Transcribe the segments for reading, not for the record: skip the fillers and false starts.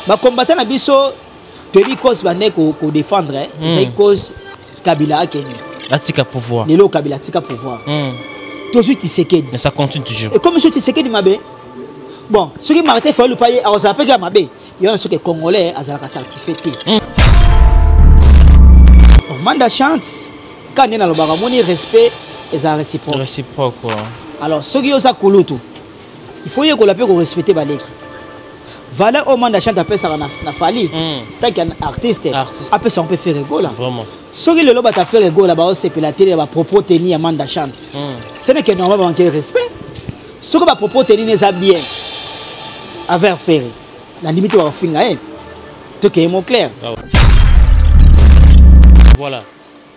ba combattant na biso te bi cause bande ko défendre c'est cause Kabila a Kenya atika pouvoir lelo Kabila atika pouvoir toujours Tshisekedi mais ça continue toujours et comme Tshisekedi mabe bon ce qui Martin Fayulu paye alors ça peut que mabe il y a ce que congolais azalaka certifié Manda chance quand on a le respect et ça réciproque quoi. Alors ce qui est ça kulutu il faut que la paix respecter baleki valeur au Manda chance après ça na fali tant qu'un artiste après ça on peut faire rigoler vraiment ce qui le loba ta faire rigoler là-bas c'est que la télé va propos tenir Manda chance ce n'est que normal manquer respect ce que va propos tenir les bien avec faire la limite va finir tout est mon clair. Voilà.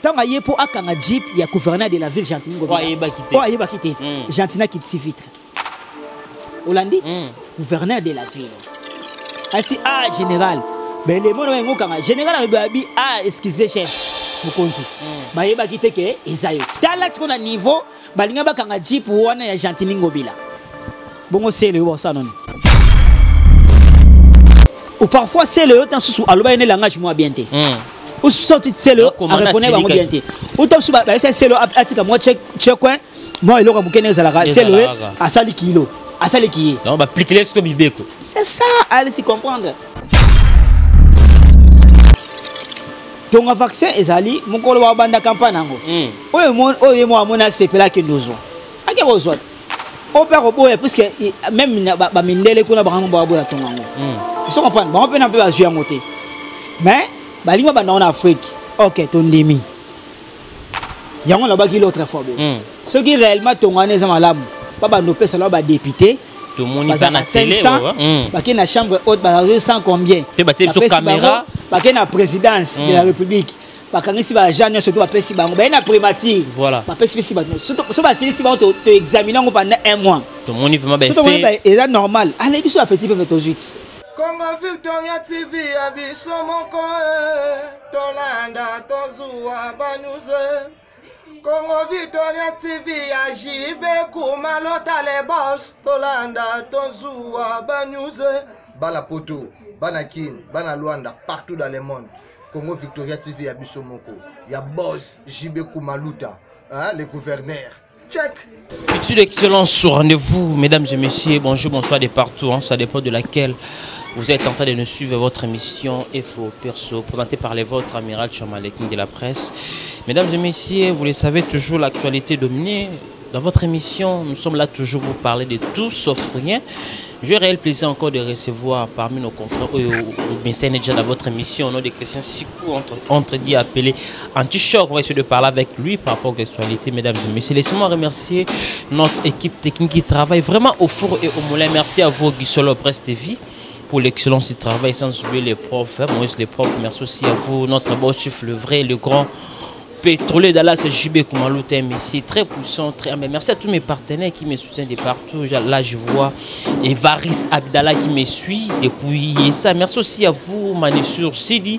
Tant que y pour akanga jeep, il y a gouverneur de la ville Gentina. Oh, il va quitter. Gentina quitte si vite. Hollandi, gouverneur de la ville. Ainsi, général. Mais les mots sont général, excusez, chef. Vous comptez. Bah, il va quitter que Isaïe. Dans là, ce qu'on a niveau, bah, il y a un jeep pour on est Gentina Ngobila. Bon, c'est le ça non. Ou parfois, c'est le temps sous alba ne langage moi bien té. Ou sorti c'est le à reconnaître bango bien té. Ou temps sous c'est le atika moi check coin moi il aura bouquet zalaka c'est le à sali kilo à sali qui non bah pliquer ce que bibeko. C'est ça allez s'y comprendre. Donc un vaccin ezali mon kolo wa banda campagne nango. Oye moi mona sepela que nous on. A que vous autres. Au père au boy parce que même ba mindele kuna ba ngomba boya tongango. Ils sont comprendre bon on peut un peu jouer à monter. Mais balinga ba en Afrique. OK, ton demi. Yango là-bas qui l'autre fois. Ce qui réellement tongane za malamu. Baba no pesa là ba député. Tout le monde est na télé ba qui na chambre haute ba 100 combien. Ba sur caméra. Ba qui na présidence de la République. Bakangisi ba agent surtout ba pesi bango ba na primature voilà ba pesi ba surtout so ba si ba to examiner pendant un mois tout le monde vraiment bien fait et ça normal allez biso petit peu tout de suite Congo Victoria TV abiso moko tolanda tozua banuze Congo Victoria TV ajibe kumalota le boss tolanda tozua banuze bala poto bana kin bana Luanda partout dans le monde Congo Victoria TV à Bissomoko. Il y a Boss, JB Kumaluta, hein, le gouverneur. Check. Futur d'excellence au rendez-vous, mesdames et messieurs. Bonjour, bonsoir de partout. Ça dépend de laquelle vous êtes en train de nous suivre votre émission Info Perso, présentée par les vôtres Amiral Chamaleking de la presse. Mesdames et messieurs, vous le savez, toujours l'actualité dominée. Dans votre émission, nous sommes là toujours pour parler de tout sauf rien. J'ai réel plaisir encore de recevoir parmi nos confrères au ministère déjà dans votre émission au nom de Christian Sikou, entre dit appelé Anti-Choc. On va essayer de parler avec lui par rapport à l'actualité, mesdames et messieurs. Laissez-moi remercier notre équipe technique qui travaille vraiment au four et au moulin. Merci à vous, Guissolo Presse TV, pour l'excellence du travail, sans oublier les profs, Moïse les profs. Merci aussi à vous, notre beau chiffre, le vrai, le grand pétrolier Dallas JB Kumaluta ici, très puissant, très mais merci à tous mes partenaires qui me soutiennent de partout. Là je vois Evaris Abdallah qui me suit depuis ça. Merci aussi à vous Manissur Sidi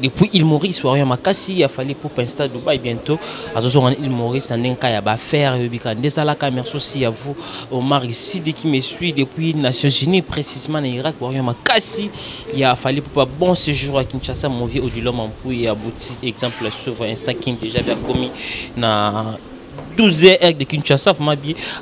depuis Île Maurice Warrior Makassi il a fallu pour Insta Dubaï bientôt à ce moment Île Maurice en un cas il y a faire merci aussi à vous Omar Sidi qui me suit depuis Nations Unies précisément en Irak Warrior Makassi il a fallu pour un bon séjour à Kinshasa mon vieux Odilom Ampouy à exemple sur Insta qui déjà bien commis na 12 heures de Kinshasa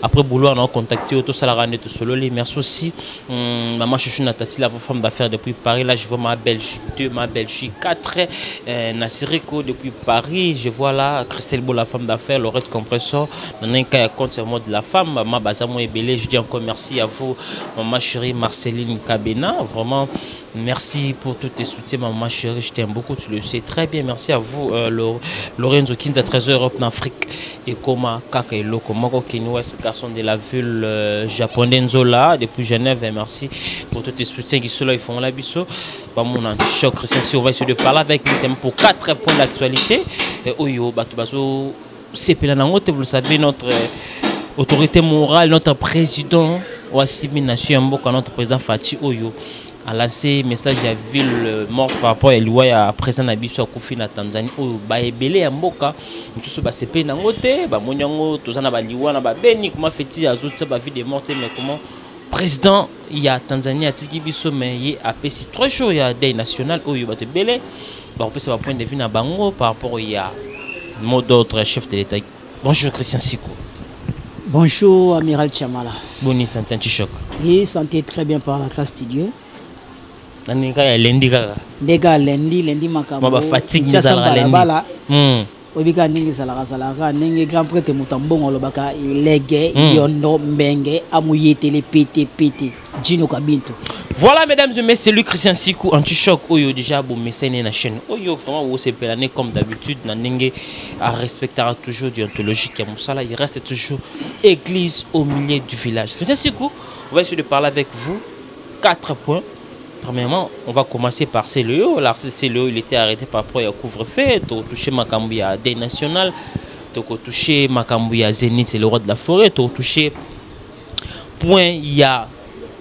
après boulot on a contacté auto salarié de solo merci aussi maman chouchou Natati la femme d'affaires depuis Paris là je vois ma Belgique 2 ma Belgique 4 Nassiriko depuis Paris je vois là Christelle Beau la femme d'affaires Laurette Compressor dans un cas compte sur moi de la femme maman Bazamo et Belé je dis encore merci à vous maman chérie Marceline Kabena vraiment. Merci pour tous tes soutiens, maman chérie, je t'aime beaucoup, tu le sais très bien. Merci à vous, Lorenzo Kins à 13 Europe en Afrique et Koma Kakailo, Komako Kinoues, garçon de la ville japonaise Nzola depuis Genève. Merci pour tous tes soutiens qui sont là, ils font la biseau. Pas mon anti-choc, Christian, si on va essayer de parler avec nous pour 4 points d'actualité. Oyo, Batubazo, c'est Pélanangote, vous le savez, notre autorité morale, notre président, Ouassimi Nation Mboka, notre président Fati Oyo. A lancé message de la ville morte par rapport à l'Ouaya président Nabiso Koufi na Tanzanie où baebele ya mboka mususu ba sepe nango te ba monyango tozana ba liwa na ba beni comment fait-il azotsa ba vie de morte mais comment président il y a Tanzanie a tiki biso mais il a pesi 3 jours il y a day national où il va te belé bah on peut savoir point de vue na bango par rapport il y a mot d'autre chef de l'État. Bonjour Christian Sikou. Bonjour Amiral Chamala. Boni santé Chichok. Oui, santé très bien par la grâce de Dieu. Naninga ya lendi kaka. Ndega lendi makambo. Ba fatigue nzala lendi. Obika ningi salaka ningi grand prêtre mutambongo lobaka ilege yondo mbenge amuyetele pété Gino Kabinto. Voilà mesdames et messieurs, lui Christian Sikou anti-choc oyo déjà bon message na chaîne. Oyo vraiment où c'est plané comme d'habitude na ninge a respectera toujours déontologique ya musala, il reste toujours église au milieu du village. Christian Sikou, on va essayer de parler avec vous 4 points. Premièrement, on va commencer par CLEO. L'artiste CLEO, il était arrêté par rapport à couvre-feu. Tu as touché Makambu à Day National. Tu as touché Makambu à Zénith, c'est le roi de la forêt. Tu as touché point, il y a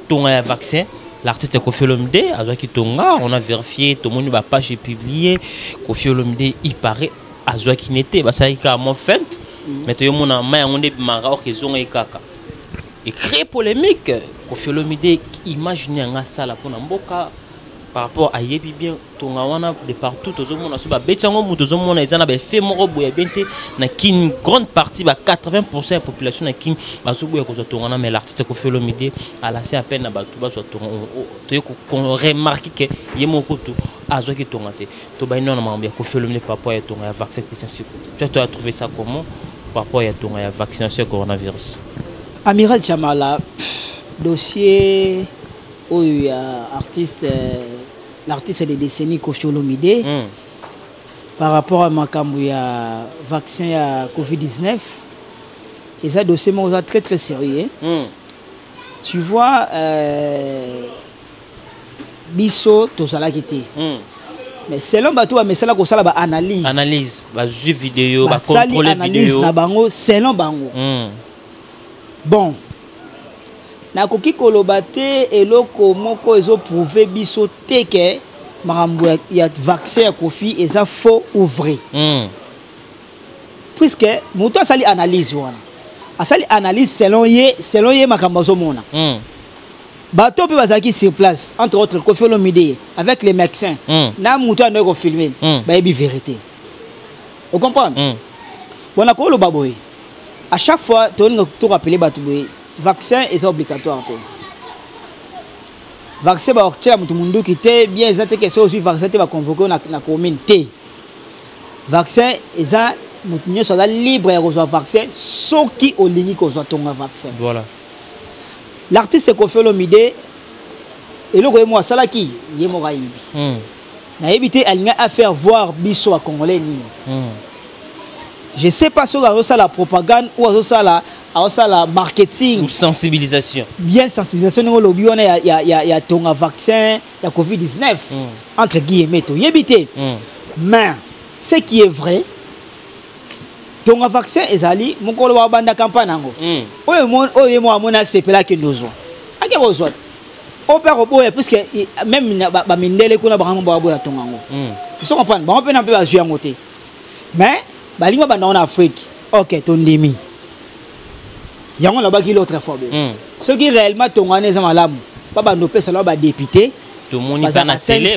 ton vaccin. L'artiste Koffi Olomide, on a vérifié, tout le monde va page publié. Koffi Olomide, il paraît, Azouaki n'était pas ça, il a mon fait. Mais tu as mon amant, on est marrant, qu'ils ont et créé polémique. Koffi Olomide imaginez un sala pour Namboka par rapport à Yebi bien Tongawana de partout aux hommes on a betango aux hommes on a des fait mon boya bente na une grande partie 80% de la population na kin basoboya ko Tongana mais l'artiste Koffi Olomide a laissé à peine na batu ba so qu'on remarque que yemoko to azo ki tongate to ba non na mambia Koffi Olomide par rapport à Tonga vaccin Christian Sikou. Tu as trouvé ça comment par rapport à Tonga vaccination coronavirus? Amiral Chamala, dossier où il y a l'artiste des décennies Koffi Olomide par rapport à Makambouya vaccin à Covid-19 et ça dossier est très très sérieux. Tu vois biso tozala kiti mais selon bato mais cela ko sala ba analyse ba jeu vidéo ba contrôler vidéo na bango selon bango bon nakoki koloba te eloko moko ezo prouver biso te ke makambo ya vaccin ya Koffi eza faux ou vrai puisque moto asali analyse wana asali analyse selon ye makambo azomona bato pe bazaki sur place entre autres Koffi Olomide avec les médecins na moto ando ko filmer ba yebi vérité vous comprenez bon nakoloba boy à chaque fois tu rappeler bato boy vaccin est obligatoire. Vaccin va occuper tout le monde qui était bien exact que ce vaccin va convoquer na commune T. Vaccin est ça nous sommes libre de recevoir vaccin sauf qui au ligne qu'on soit ton vaccin. Voilà. L'artiste Koffi Olomide et le moi ça là qui y est moraïbi. Na éviter à faire voir biso à congolais ni. Je ne sais pas si c'est la propagande ou c'est la marketing. Ou sensibilisation. Bien sensibilisation. Il y a ton vaccin, il y a Covid-19. Entre guillemets. Mais ce qui est vrai, ton vaccin est allé, mon collègue a banda campagne. Puisque même mais balinga banda en Afrique ok ton demi yango la baki l'autre fois ce qui réellement ton année za malamu baba no pesa la ba député tout le monde est na télé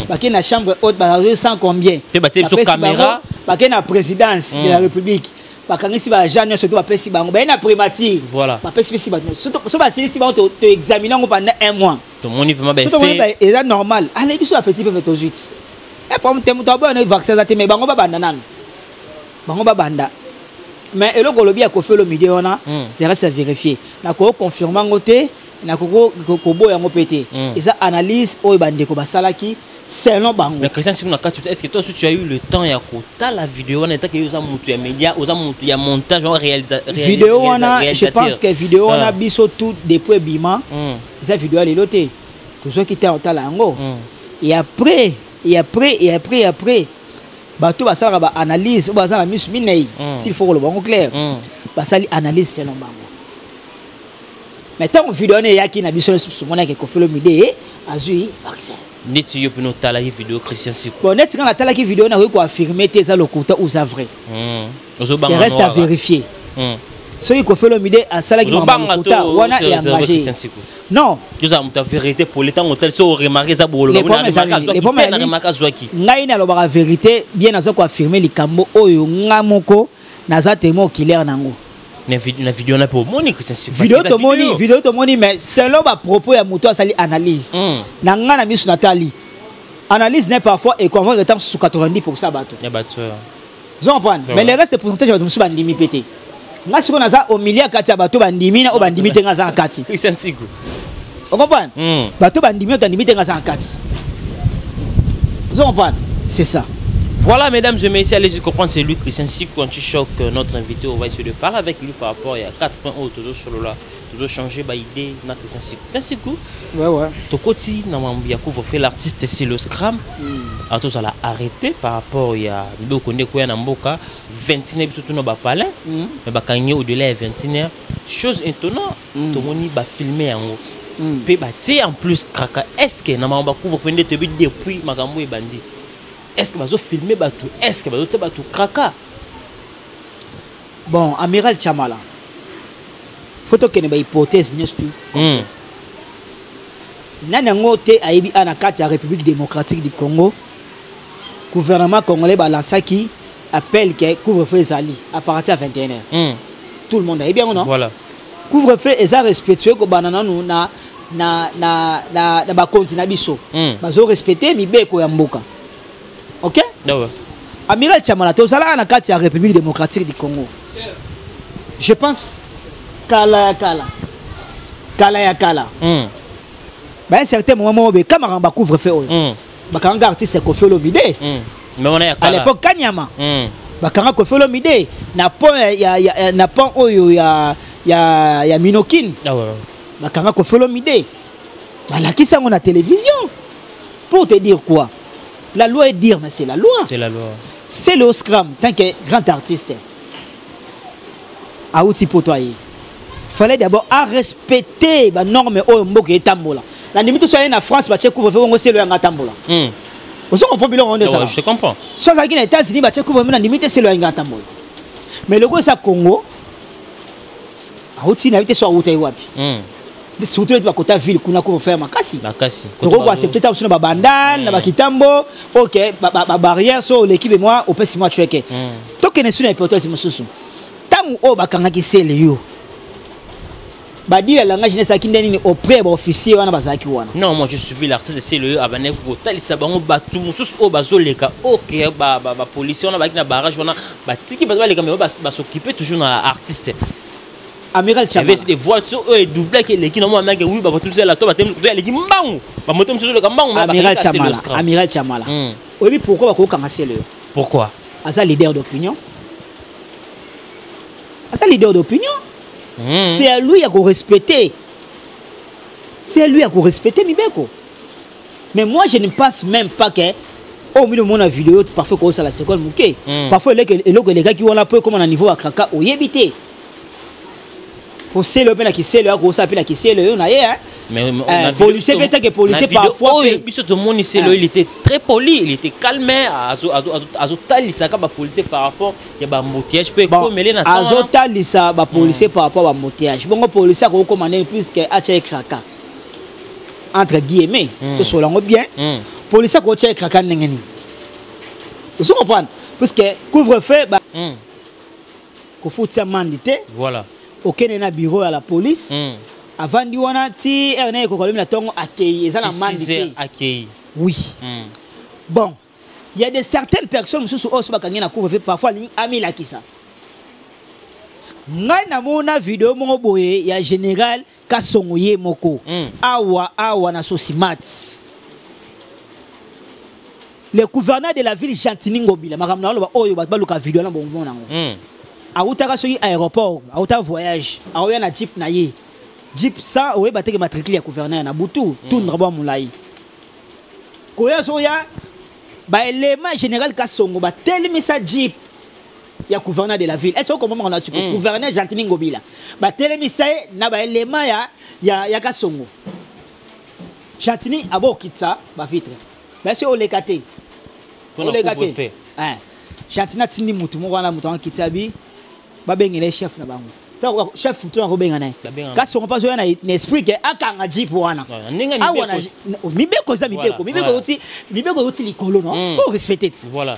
baki na chambre haute ba 100 combien pe ba télé sur caméra baki na présidence de la République bakangisi ba agent surtout ba pesi bango ba na primature voilà ba pesi ba so ba si ba to examiner ngo pendant 1 mois tout le monde vraiment bien fait et ça normal allez biso a petit peu tout de suite et pour me to ba no vaccin za te mais bango ba banda nan bango ba banda mais eloko kolobi ya Koffi Olomide wana c'est reste à vérifier na ko confirmer ngote na ko boya ngo pété et ça analyse o bandeko basalaki selon bango. Mais Christian Sikou est-ce que toi aussi tu as eu le temps ya kota la vidéo wana eta ke yoza mutu ya média oza mutu ya montage ou réalisation vidéo wana je pense que vidéo wana biso tout depuis bima ça vidéo à l'éloté tout ce qui était en talango et après bato basala ba analyse ou bazala misu minei s'il faut le bon clair basali analyse selon bango mais tant vidéo ne yaki na biso sur mona ke Koffi Olomide azui vaccin net yo pino tala vidéo Christian Sikou bon net quand la tala ki vidéo na ko affirmer te za lokuta ou za vrai c'est reste à vérifier Ce qui fait l'homme à Salah qui m'a wana et engagé. Non. Tu as la vérité pour les temps où tel sont remarqués ça pour le la vérité bien à quoi affirmer les cambo oyo ngamoko naza témoin killer nango. Na vidéo na pour moni Christian Siku. Vidéo to moni mais selon ba propos ya moto asali analyse. Na ngana misu Nathalie. Analyse n'est parfois et qu'on va retard sur 90% bateau. Ya bateau. Vous comprenez? Mais le reste pourcentage va musu bandimi pété. Nga siko naza au milieu kati ya bateau bandimi na o bandimi tenga za kati. Christian Siku. Vous comprenez? Bateau bandimi bandimi tenga za kati. Vous comprenez? C'est ça. Voilà, mesdames et messieurs, allez-y comprendre, c'est lui, Christian Siku, anti-choc, notre invité. On va essayer de parler avec lui par rapport à 4 points hauts, toujours sur le là, toujours changer d'idée dans Christian Siku. Christian Siku, ouais. Ton côté, vous fait l'artiste, c'est le Scram. Alors, tout ça l'a arrêté par rapport à beaucoup de gens qui ont 21 surtout dans le palais, mais quand au-delà de 21 chose étonnante, tout le monde va filmer en haut. Puis, en plus, est-ce que nous avons fait depuis Magambo et Bandi? Est-ce que vous filmez bateau? Est-ce que vous avez bateau kraka? Bon, Amiral Chamala. Photo que ne hypothèse n'est plus. Nanangote aibi anakati la République démocratique du Congo. Gouvernement congolais balansaki appelle que couvre-feu zali à partir de 21h. Tout le monde a bien ou non? Voilà. Couvre-feu est respectueux que banana nous na ba continent biso. Bazo respecter mi beko ya mboka. Ok? Amiral Chamala, tu as la République démocratique du Congo. Je pense Kala. À un certain moment, quand on couvre-feu, on artiste Kofi Olomide. À l'époque, Kanyama. On Kofi Olomide. Na pont ya Minokin. On Kofi Olomide. Qui ça on a télévision? Pour te dire quoi? La loi est dire, mais c'est la loi. C'est la loi. C'est le Scram, tant que grand artiste. À outil pour toi. Il fallait d'abord respecter les normes et tambola. La limite soit en France, bah tu couvre-feu, on sait le tambola. Vous comprenez bien ça? Je comprends. Soit ça qui est États-Unis, bah tu couvre-feu, la limite c'est le tambola. Mais le gros ça Congo, à outil n'habite soit outil wapi. Surtout les côté ville qu'on a faire makasi. Donc on c'est peut-être aussi na bandane, na kitambo, OK, ba barrière sur l'équipe et moi au pesi moi tueke. To que ne suna hypothèse mususu. Tangu o bakanga kisele yo. Ba di la langage ne sakinde ni auprès ba officier wana bazaki wana. Non, moi je suivi l'artiste c'est le abane ko talisa bango batu mususu o bazoleka. OK, ba policier on a bakina barrage on a ba tiki bazoleka mais ba s'occuper toujours dans l'artiste. Amiral Chamala. Il y avait des voitures et doublé que les qui n'ont pas oui, bah tout ça là, toi, bah les qui mbang, bah moto monsieur le gambang. Amiral Chamala. Amiral Chamala. Oui, pourquoi bah comment c'est le? Pourquoi? Asa leader d'opinion. Asa leader d'opinion. C'est à lui à respecter. C'est à lui à respecter Mibeko. Mais moi je ne passe même pas que au milieu de mon vidéo parfois quand ça la seconde mouké. Parfois les gars qui ont la peu comme un niveau à kraka au yébité. Pour c'est le qui c'est le gros s'appelle qui c'est le on a mais policier peut-être que policier parfois tout le monde ici il était très poli, il était calmé azotalisa ka ba policier par rapport ya ba motiage peut commeler na azotalisa ba policier par rapport ba motiage bon policier ko commander puisque a check kraka entre guillemets to so lango bien policier ko check kraka ngeni vous comprenez parce que couvre-feu ba ko foutia mandité voilà. Aucun n'a bureau à la police. Avant du wana ti erne ko kolemi na tongo accueilli ça la mandité. Accueilli. Oui. Bon, il y a de certaines personnes sous au so bakanga na couvre-feu parfois ami la kisa. Ngai na mona vidéo mo boye ya général Kasongoye moko. Awa na Sosimat. Le gouverneur de la ville Jantini Ngobila makamna lo oyo ba luka vidéo na bonbon nango. Autaka soki aéroport, auta voyage, aoya na jeep na ye. Jeep ça oye bateke matricule ya gouverneur na butu, tundra ba mulai. Koya soya ba élément général Kasongo ba telemisa jeep ya gouverneur de la ville. Est-ce que comment on a su gouverneur Jantini Ngobila. Ba telemisa na ba élément ya Kasongo. Jantini abo kitsa ba vitre. Ba se o lekate. On lekate. Jantini tindi mutu mo wana mutu an kitabi. Babengele chef na bango chef tu na robenga na kasi on pas na esprit que akanga jipe wana awana mibeko za mibeko uti likolo non faut respecter voilà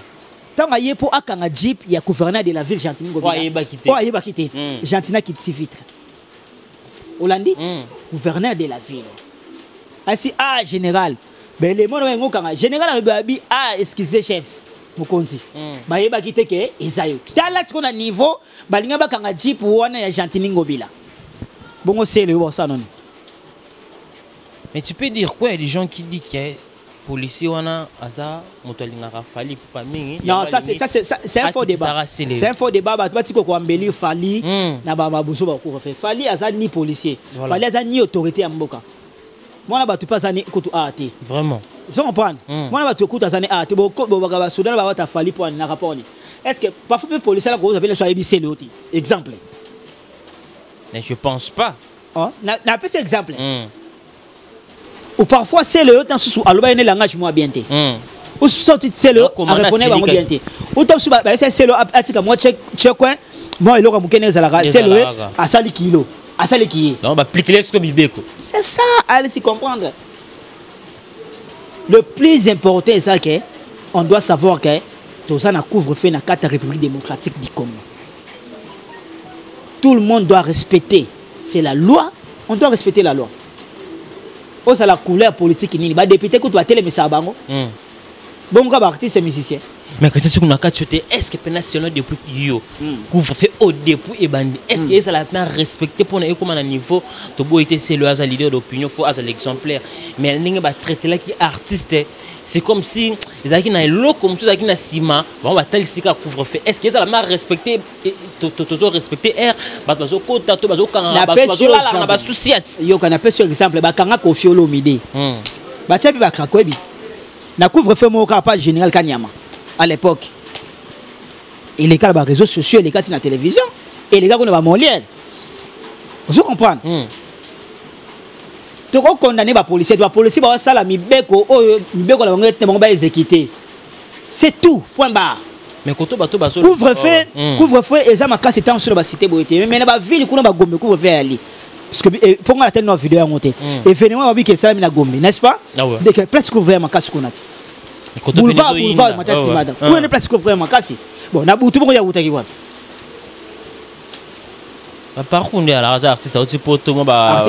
tant aye pour akanga jipe ya gouverneur de la ville Gentini ayeba quitter Gentina qui ti vitre Olandi gouverneur de la ville ainsi général ben les mono ngokanga général babi excusez chef Mokonzi bayeba kite ke ezayo tala sikona niveau balinga bakanga jeep wana ya Gentini ngobila bongo c'est le ça non. Mais tu peux dire quoi, il y a des gens qui disent que policier wana aza motolinga rafali pas mingi. Non, ça c'est un faux débat. C'est un faux débat ba tiko ko embellir fali na ba mabuso ba ko fait. Fali aza ni policier. Fali aza ni autorité ya mboka. Moi na ba tu pas ani kutu ati. Vraiment. Ils comprennent. Moi na ba tu kutu azani ati bo ba soudan ba ta fali pour na rapport ni. Est-ce que parfois même policier là ko appelle soit ABC le oti. Exemple. Mais je pense pas. Oh, na petit exemple. Ou parfois c'est le temps sous aloba ene langage moi bien té. Ou sorti c'est le à reconnaître ba bien té. Ou temps sous ba c'est le atika moi check coin moi il aura mukene zalaka c'est le à sali kilo à sali qui. Non ba pliquer ce comme ibeko. C'est ça, allez s'y comprendre. Le plus important c'est ça que on doit savoir que tout ça na couvre-feu na carte République démocratique du Congo. Tout le monde doit respecter. C'est la loi, on doit respecter la loi. Oh, c'est la couleur politique ni ba député que tu as télé ça bango. Bon ka artiste musicien. Mais que c'est ce qu'on a caché, est-ce que national depuis yo couvre-feu au début et bandi est-ce que ça l'a bien respecté pour na comme à niveau to bo était c'est le hasard leader d'opinion faut as l'exemplaire mais ninga ba traiter là qui artiste c'est comme si ils avaient na lo comme ça qui na sima on va tel sika couvre-feu est-ce que ça l'a bien respecté to respecter air ba bazo kota to bazo kanga bazo là na ba souci yo kana pe sur exemple ba kanga kofiolo midi ba tchapi ba krakwebi na couvre-feu mo ka pas général Kanyama à l'époque. Et les gars sur les réseaux sociaux, les gars sur la télévision, et les gars qui ont Molière. Vous comprenez? Tu as condamné les policiers, les policiers vont faire la mibeko, mibeko la vont exécuter. C'est tout, point barre. Mais couvre-feu, et ça m'a cassé tant sur la cité boité. Mais dans la ville, on a gomme couvre-feu aller. Parce que pour moi la tête de vidéo à monter. Et finalement, on a vu que ça m'a gomme, n'est-ce pas? Dès que presque couvre-feu m'a cassé qu'on a. Boulevard matati madame où est place vraiment cassé bon na butu bongo ya utaki wapi par contre ya la artiste au tipo to ba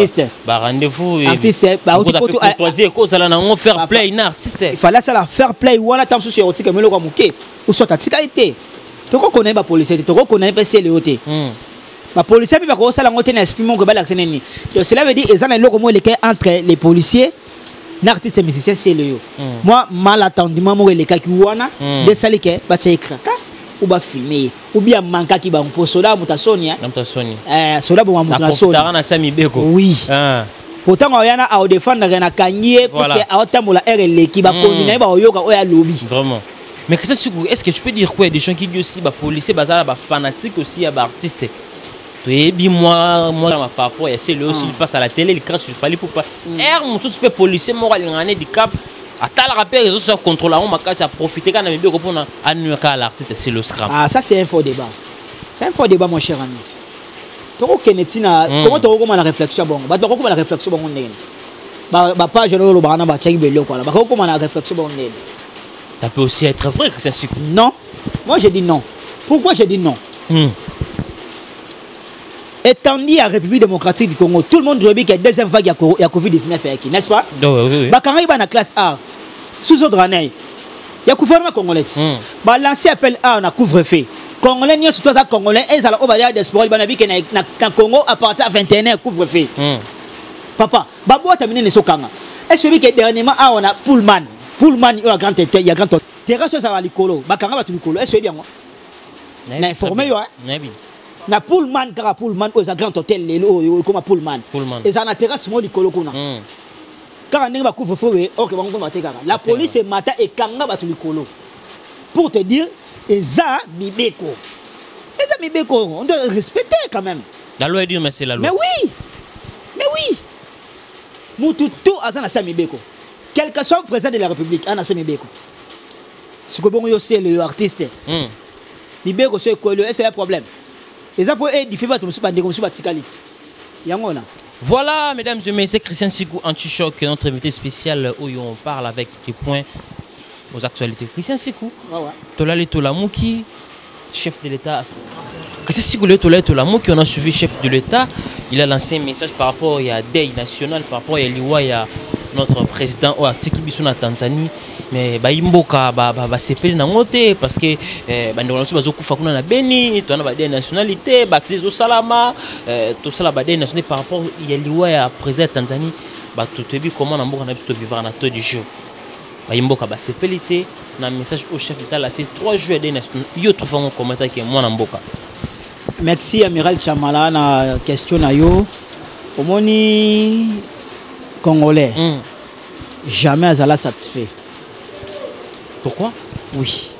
rendez-vous artiste ba au tipo to toisier ko sala na on faire play na artiste il fallait ça la faire play wala tam sur otika melo kwa muke ou soit atika été to ko connaît ba policier to ko connaît PC le hoté ba policier bi ba ko sala ngote na esprit mon ko ba l'accès ni donc cela veut dire et ça na loko mo le entre les policiers l'artiste musicien c'est le yo moi mal attendu moi les cas qui wana de salike ba cha écraka ou ba filmer ou bien manka ki ba pour soda mutasonia soda bo mutasonia na sami beko oui pourtant on yana a défendre na kanyé parce que a otambola RL qui ba continuer ba yoka o ya lobby vraiment. Mais est-ce que tu peux dire quoi des gens qui disent aussi ba policier bazala ba fanatique aussi ya ba artiste. Et puis moi ma papa c'est le aussi il passe à la télé il crache il fallait pour pas mon suspect policier moral il en est du cap à tal rappel les autres contrôlent on m'a cassé à profiter quand même bien pour annuler l'artiste c'est le scram. Ça c'est un faux débat mon cher ami to kenetina comment to comment la réflexion bon ba to comment la réflexion bon ndene ba page lo bana ba check bello quoi ba comment la réflexion bon ndene ça peut aussi être vrai que c'est non moi je dis non pourquoi je dis non étendu à la République démocratique du Congo, tout le monde doit dire qu'il y a deuxième vague à Covid-19, n'est-ce pas? Oui. Quand il y a la classe A, sous autre année, il y a le gouvernement congolais. L'ancien appel A, on a couvre-feu. Congolais, nous sommes tous Congolais, et ils ont dit d'espoir, ils ont dit que le Congo, à partir de 21h, couvre-feu. Papa, Babo a terminé les Sokanga. Est-ce que dernièrement, on a Pullman, il y a grand tête, il y a grand tête. Terrasse, ça va l'icolo, Bakanga va tout l'icolo. Est-ce que bien? On a informé, na Pullman car Pullman aux grand hôtel lelo comme Pullman et ça na terrasse mo likolo kuna car ndenge ba couvre feu OK ba ngoma te kaka la police mata et kanga ba likolo pour te dire eza mibeko on doit respecter quand même la loi dit mais c'est la loi mais oui mutu tout azana sa mibeko quel que soit le président de la République ana sa mibeko ce que bon yo c'est le artiste mibeko c'est quoi c'est un problème. Et ça pour édifier votre monsieur bandé comme sur Batikalité. Yangona. Voilà, mesdames et messieurs, Christian Sikou Antichoc, notre invité spécial où on parle avec des points aux actualités. Christian Sikou, Tolale Tolamouki, chef de l'État. Christian Sikou Tolamouki, on a suivi chef de l'État. Il a lancé un message par rapport à Day National, par rapport à Liwa, il y a notre président Tiki Bissouna Tanzanie. Mais Imboka sepeli na ngote parce que bandeko na bazo kufa kuna na Beni to na ba des nationalité ba accès au salama to sala ba des nationalité par rapport ya liwa ya président Tanzanie ba to tebi comment na mboka na biso vivre na to du jour Imboka sepeli te na message au chef d'État là c'est 3 jours des nationalité yo trouve un commentaire que moi na mboka. Merci amiral Chamala na question na yo omoni congolais jamais azala satisfait. Pourquoi? Oui.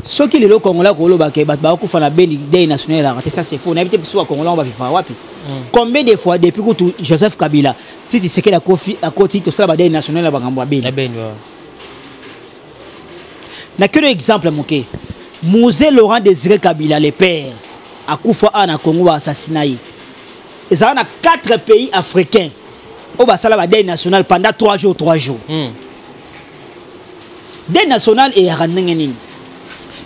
Ce qui est le Congolais, ça c'est faux. On a évité que Congolais, on va vivre. Combien de fois depuis que Joseph Kabila, si tu sais que la côté tout ça, la nationale, la Bagamba Beni. N'a que l'exemple, Mouzé Laurent Désiré Kabila, les pères, à Koufa à Congo assassiné. Et ça a 4 pays africains. Au Bassala, la nationale pendant 3 jours. Des nationales et Randengenin.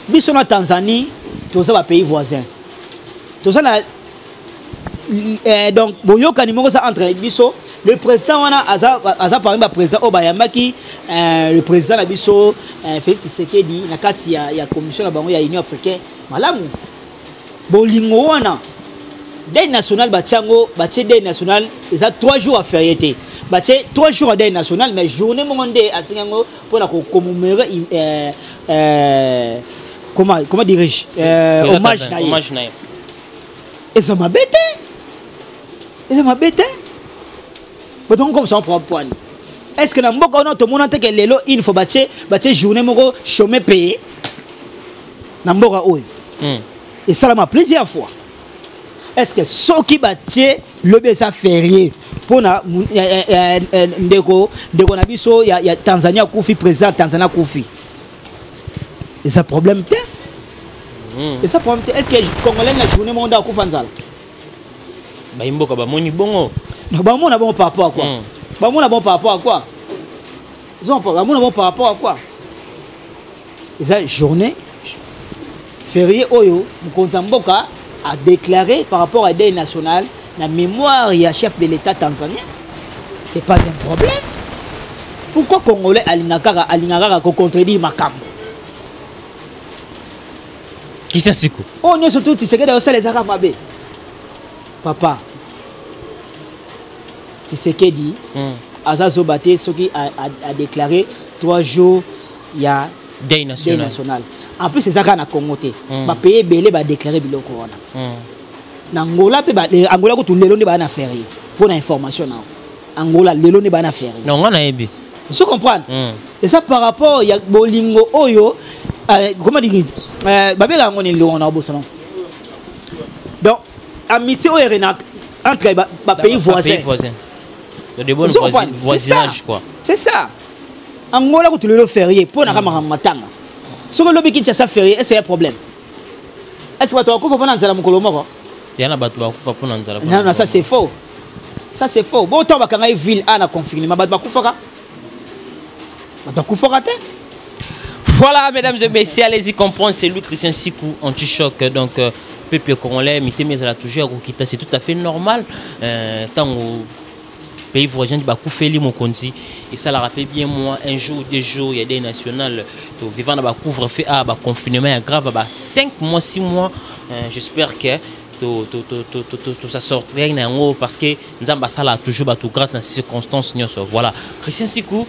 Bisson en Tanzanie, tout ça va pays voisin. Tout ça donc, Boyo Kanimoko ça entre Bisso, le président on a parlé de président Obayamaki, le président de Bisso, Félix Tshisekedi, na kati ya commission la bango ya Union africaine. Malamu. Bolingo wana. Des nationales bachango, baché des nationales, ils ont 3 jours à férié. Baché 3 jours à des nationales, mais journée mondé à Singango pour la commémorer comment dirais-je hommage naïe. Et ça m'a bêté. Donc comme ça on prend point. Est-ce que dans beaucoup on tout le monde que lelo il faut baché journée mongo chômé payé. Dans beaucoup et ça m'a plusieurs fois. Est-ce que ceux qui battent le BSA férié pour na ndeko na biso ya Tanzania Koufi président Tanzania Koufi. Et ça problème te? Et ça problème te? Est-ce que Congolais la journée monde à Koufanzala? Ba imboka ba moni bongo. Non ba mona bon par rapport à quoi? Ba mona bon par rapport à quoi? Ils ont pas ba mona bon par rapport à quoi? Et ça journée férié oyo Mkonzamboka a déclaré par rapport à des nationales la mémoire et chef de l'État tanzanien. C'est pas un problème. Pourquoi Congolais Alingara contredit Makam? Qui c'est Sikou? Oh non, surtout tu sais que dans les Arabes Mabé. Papa, tu sais que dit Azazo Baté, ce qui a déclaré 3 jours il y a des nationales. En plus, c'est ça qu'on a connoté. Ma pays belé va déclarer le corona. Angola peut Angola ko tout le long ba faire pour l'information Angola le long ba faire. Non, on a ébi. Tu comprends? Et ça par rapport ya bolingo oyo comment dire babela ngoni le on a bossé. Donc amitié au entre pays voisins. De bons voisinages quoi. C'est ça. Angola ko tout le férié pour na kama matanga. Ce que l'objet qui ça férié, est-ce qu'il y a un problème? Est-ce que tu as encore pas dans la Mokolomoko? Il y a un bateau qui va pas dans la. Non, ça c'est faux. Ça c'est faux. Bon, tu vas quand même ville à la confinement, mais voilà, mesdames et messieurs, allez-y comprendre, c'est lui Christian Sikou Antichoc, donc peuple congolais, mais a toujours c'est tout à fait normal. Tant pays voisin de Bakoufeli Mokonzi et ça la rappelle bien moi un jour 2 jours il y a des nationales vivant dans couvre-feu à confinement grave 5 mois 6 mois j'espère que tout ça sortirait parce que Nzamba ça là toujours tout grâce dans ces circonstances voilà Christian Sikou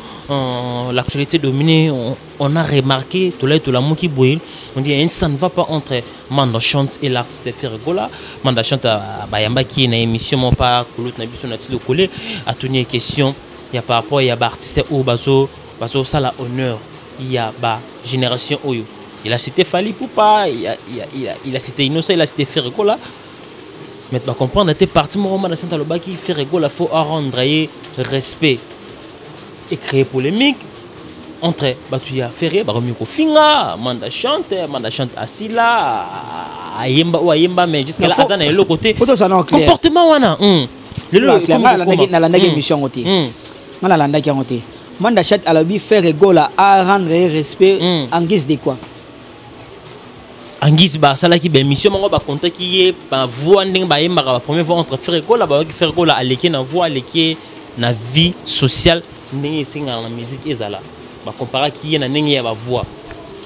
l'actualité dominée on a remarqué tout la mouki boil on dit ça ne va pas entre Manda Chante et l'artiste Ferregola Manda Chante bayamba qui est une émission mon pas coulot na biso na tilo collé à tenir question il y a par rapport il y a artiste au bazo ça la honneur il y a génération oyo il a cité Fali Poupa il a cité Innocent il a cité Ferregola mais tu vas comprendre tes parties moment dans Santa Loba qui Ferregola faut rendre respect et créer polémique entre Batuya Ferré, Baromiko Finga, Manda chante Asila, Ayemba ou Ayemba, mais jusqu'à là, Azana est le côté. Comportement, Wana. La émission ôté. Manda chante à la vie faire Gola à rendre respect en guise de quoi? En guise ba sala ki ben mission mongo ba konta ki est ba voix ndeng ba yemba ba première fois entre faire Gola ba ki faire Gola aleki na voix aleki na vie sociale ndenge singa na musique ezala. Ba compara qui na ndenge ya ba voix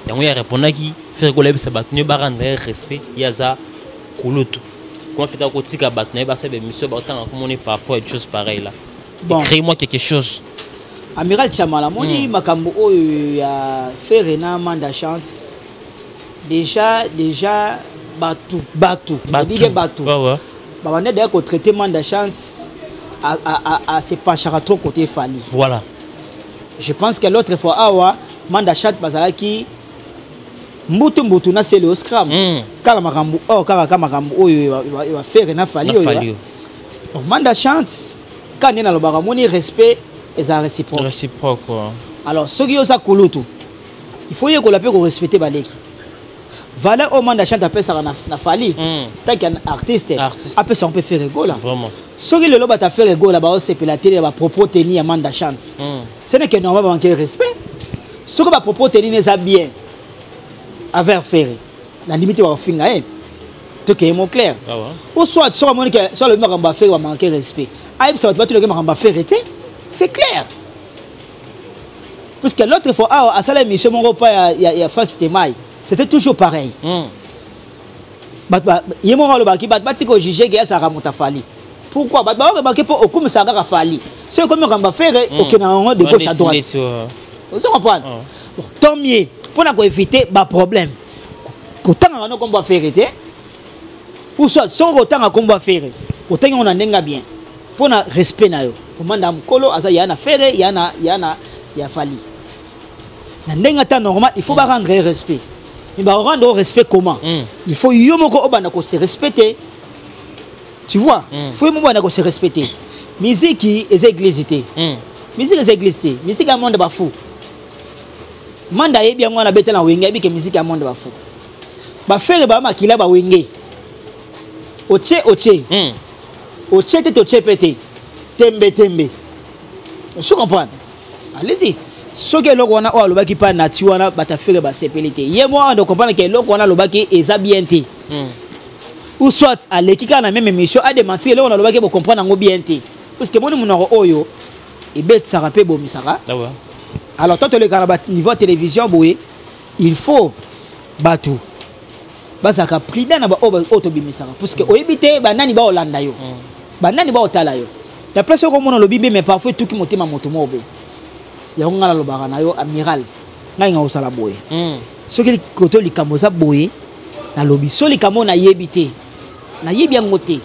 yango ya répondre qui faire Gola bisa batnu ba rendre respect yaza kulutu comment fait ko tika batnu ba sa be mission ba tanga comme on est par rapport à des choses pareilles là. Bon. Crée-moi quelque chose. Amiral Chamala moni makambo oyo ya faire na Manda chante déjà batou dit que batou bah on est d'ailleurs traiter Manda chance à se pencher à trop côté Fali. Voilà, je pense que l'autre fois awa Manda chante bazala ki mbutu na c'est le scram kala makambo oyo va faire na Fali oyo Manda chante quand on a le baramoni respect et ça réciproque quoi. Alors ce qui osa kulutu il faut y que la paix respecter baleki valeur au Manda chante appelle ça na Fali tant qu'un artiste après ça on peut faire rigoler vraiment ce qui le loba ta faire rigoler ba c'est la télé ba propos tenir Manda chante ce n'est que normal manquer respect ce que ba propos tenir n'est bien avec faire la limite va finga tout est mon clair ou soit soit le mec va faire va manquer respect aïe ça va tout le gars va faire arrêter c'est clair parce que l'autre fois à ça l'émission mon repas il y a Franck Stemai. C'était toujours pareil. Yemo le baki batiko jugé que ça remonte à Fali. Pourquoi ba remarquer pour comme ça a Fali. C'est comme on va faire aucun rang de gauche à droite. Vous comprenez? Bon, tant mieux pour na éviter ba problème. Autant on va faire arrêter. Ou soit son autant on va faire. Autant on a ndenga bien. Pour na respect na yo. Pour madame Kolo asa ya na faire ya Fali. Na ndenga ta normal, il faut pas rendre respect. Il va rendre respect comment? Il faut se respecter. Tu vois? Il faut se respecter. Musique est églésité. Musique est églésité. Musique est monde bafou. Manda est bien on a bête na wenge bi que musique est monde bafou. Ba faire ba makila ba wenge. Oche. Oche te pété. Tembe. Tu comprends? Allez-y. Ce que l'on a au lobaki pas nature bata faire ba sépélité yemo on comprendre que l'on a lobaki eza bien té ou soit à l'équipe na même émission a démentir l'on a lobaki pour comprendre ngo bien té parce que mon oyo et bête ça rappelle bo misara alors toi le canal niveau télévision boye il faut batou basaka prida na ba auto bimisara parce que oyebité ba nani ba olanda yo ba nani ba otala yo la place ko mon lobi mais parfois tout qui motema moto mobe ya ngala lo bagana yo amiral ngai nga osala boye ce que koto likambo za boye na lobi so likambo na yebité na yebi ngoté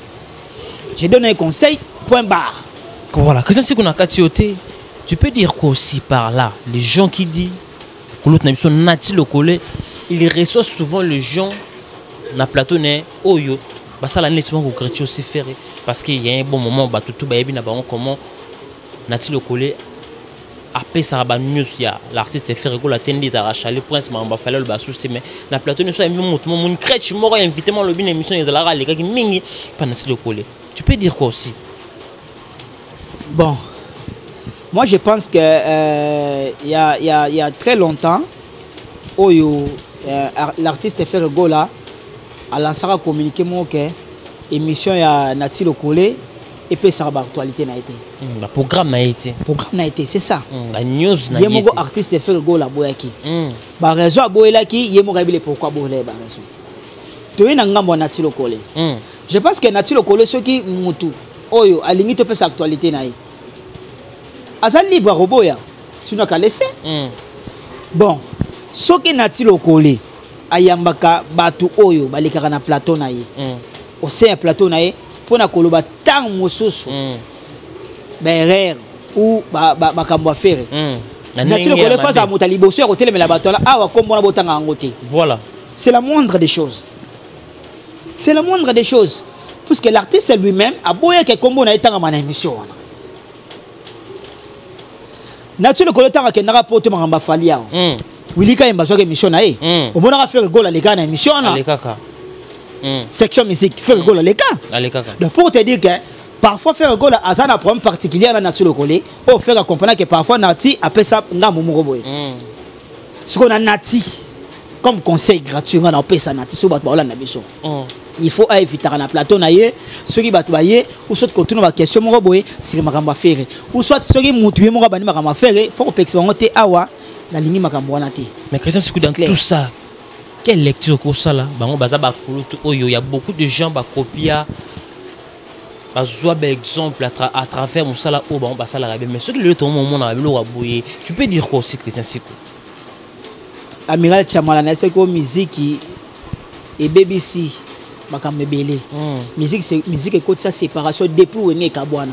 je donne un conseil point barre voilà que ça c'est qu'on a katioté tu peux dire quoi aussi par là les gens qui disent que l'autre na biso nati le collé il reçoit souvent les gens na plateau né oyo basala nesement ko chrétien aussi faire parce qu'il y a un bon moment ba tout ba yebi na ba comment nati le collé après ça va news ya l'artiste fait rigoler la tendance à rachaler le prince m'a fallu le basous mais la plateau ne soit même mon crèche mort invité moi le bien émission les alara les gars qui mingi pendant le collé tu peux dire quoi aussi bon moi je pense que il y a très longtemps oyo l'artiste fait rigoler à lancer à communiquer mon que émission ya Nati le collé et puis ça va actualité na été le programme na été c'est ça la news na été yemo artiste fait go la boyaki ba raison boyelaki yemo kabile pourquoi boyela ba raison to ina ngambo Nati le collé je pense que Nati le collé ceux qui mutu oyo alingi to pesa actualité na ye azali libre roboya tu n'as qu'à laisser bon ceux qui Nati le collé ayambaka batu oyo balekaka na plateau na ye au sein plateau na ye pona koloba tang mosusu berer ou ba kambo faire Nati le collé face à motali bosso ko telemela bato la awa kombo na botanga ngote voilà c'est la moindre des choses parce que l'artiste lui-même a boye que kombo na etanga mana émission Nature le collecteur qui n'a pas porté ma falia. Willy Kayemba soit émission na e. Au bon a faire goal les gars na émission na. Section musique faire goal les gars. Donc pour te dire que parfois faire goal à un problème particulier na nature le collé, ou faire comprendre que parfois nati après ça nga momo boy. Ce qu'on a nati comme conseil gratuit on a ça nati sur bato ba na biso. Il faut éviter na plateau na ye ceux qui bato baye ou soit continue ba question mo boy si makamba faire ou soit ceux qui mutué mo ba ni makamba faire faut que pexe bango te awa la ligne makambo wana te. Mais Christian Sikou dans tout ça quelle lecture ko ça là bango baza ba kulutu oyo il y a beaucoup de gens ba copia ba zoa ba exemple à travers musala o bango basala rabe mais ceux qui le tomo mo na bilo raboyer tu peux dire quoi aussi Christian Sikou Amiral Chamala na seko musique et BBC makambe belé musique c'est musique et côté sa séparation depuis où né kabwana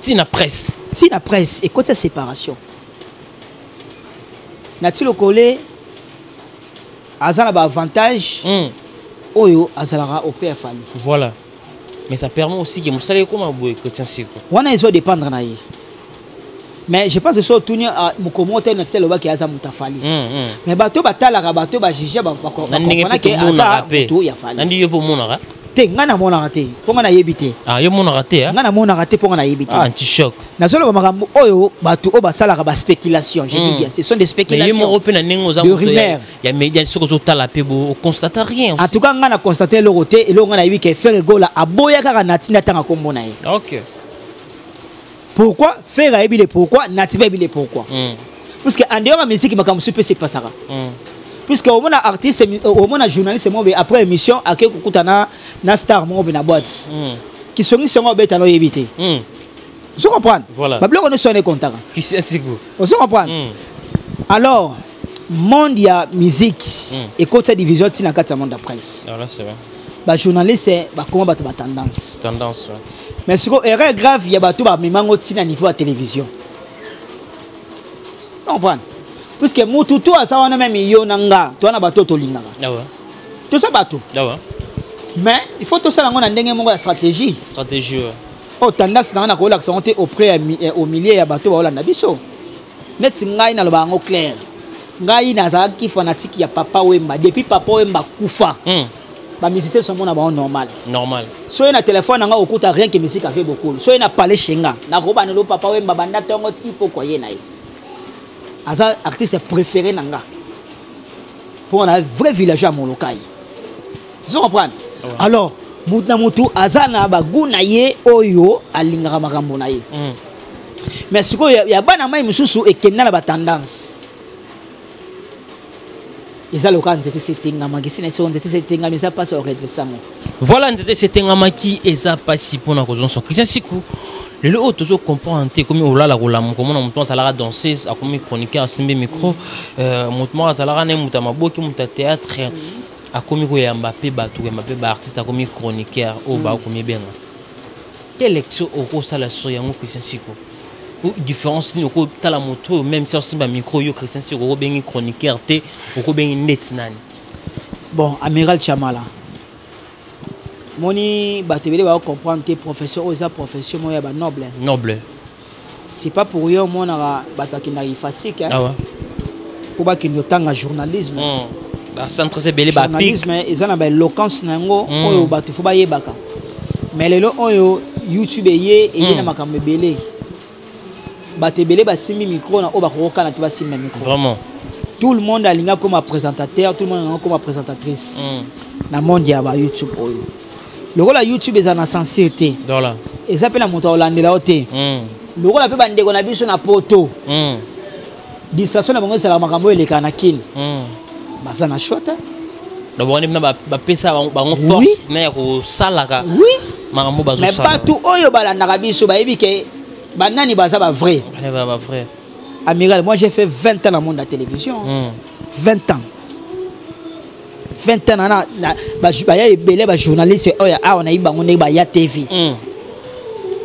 tina presse et côté sa séparation nati le collé azana ba avantage oyo azala au père fali voilà mais ça permet aussi que musala comme aboué Christian Sikou wana izo dépendre na ye mais je pense que ça tourner à mon commentaire na tselo ba ki aza mutafali mais bato batala ka bato ba juger ba comprendre que aza to ya fali nandi yo po monaka te ngana mona raté po ngana yebité yo mona raté ngana mona raté po ngana yebité anti choc na zolo ba makambo oyo bato o ba sala ka ba spéculation je dis bien ce sont des spéculations mais yo mo na nengo za rumeur ya média soko zo tala pe bo constate rien en tout cas ngana constater le côté et lo ngana yebi ke faire gola aboya ka na tina tanga kombo na ye OK. Pourquoi faire aimer pourquoi nativer aimer pourquoi parce que en dehors de la musique makam super c'est pas ça puisque au moins artiste au moins journaliste moi après émission à quelque kutana na star moi na boîte qui sont sur moi bête alors éviter vous comprenez voilà ba bloc on est content qui c'est Sikou vous comprenez alors monde ya musique et côté division tina kata monde de presse alors là c'est vrai ba journaliste ba comment ba tendance mais ce que erreur grave il y a bateau ba mimango tina niveau à télévision comprendre parce que mututu asa wana même yo nanga to na bateau to lingaka to ça bateau mais il faut tout ça ngona ndenge mongo la stratégie oh tendance na ko la santé auprès au milieu ya bateau ba la biso net ngai na lo ba ngo clair ngai na za ki fanatique ya Papa Wemba depuis Papa Wemba kufa ba musicien sont mona ba normal so na téléphone nga okuta rien que musique a fait beaucoup so na parler chenga na ko ba no Papa Wemba banda tongo tipo ko ye na ye asa artiste préféré nanga pour un vrai villageois mon local vous comprenez alors mutna mutu azana ba guna ye oyo alingaka makambo na ye mais siko ya bana mai mususu ekenda na ba tendance ils ont le c'était mais ça passe au redressement. Voilà, c'était Ngamaki et ça passe pour la cause. Christian Sikou, le haut toujours comprend comme on l'a la rolam, comme on entend ça la danseuse, à comme chroniqueur, à simbe micro, montement à salara ne mutamabo qui muta théâtre, à comme il y a Mbappé batou, Mbappé artiste, à comme chroniqueur, au bas comme il bien. Quelle lecture au gros ça la soya mon Christian Sikou? Différence ni ko tala moto même si on simba micro yo Christian Sikou ko bengi chroniqueur té ko bengi net nani bon amiral Chamala moni batebele ba comprendre que professeur oza profession moya ba noble c'est pas pour yo mona bataki na ifasik pour ba kinyo tanga journalisme ba centre c'est belé ba journalisme ezana ba éloquence nango oyo batu fo ba yebaka mais lelo oyo YouTube ye na makambe belé batebele ba simi micro na oba koka na tiba simi micro vraiment tout le monde a linga comme présentateur tout le monde a comme présentatrice na monde ya ba YouTube oyo le rôle à YouTube est en sincérité voilà et ça peut la monter holandais là oté le rôle a pe bande ko na biso na poto distraction na bango c'est la makambo ele kana kin ba ça na shota na bon na ba pesa bango force na ko salaka oui makambo bazo sala mais pas tout oyo balanda ka biso ba yebi ke banani baza ba vrai amiral moi j'ai fait 20 ans dans le monde de la télévision 20 ans na ba ya belé ba journaliste oya on a ibango ne ba ya TV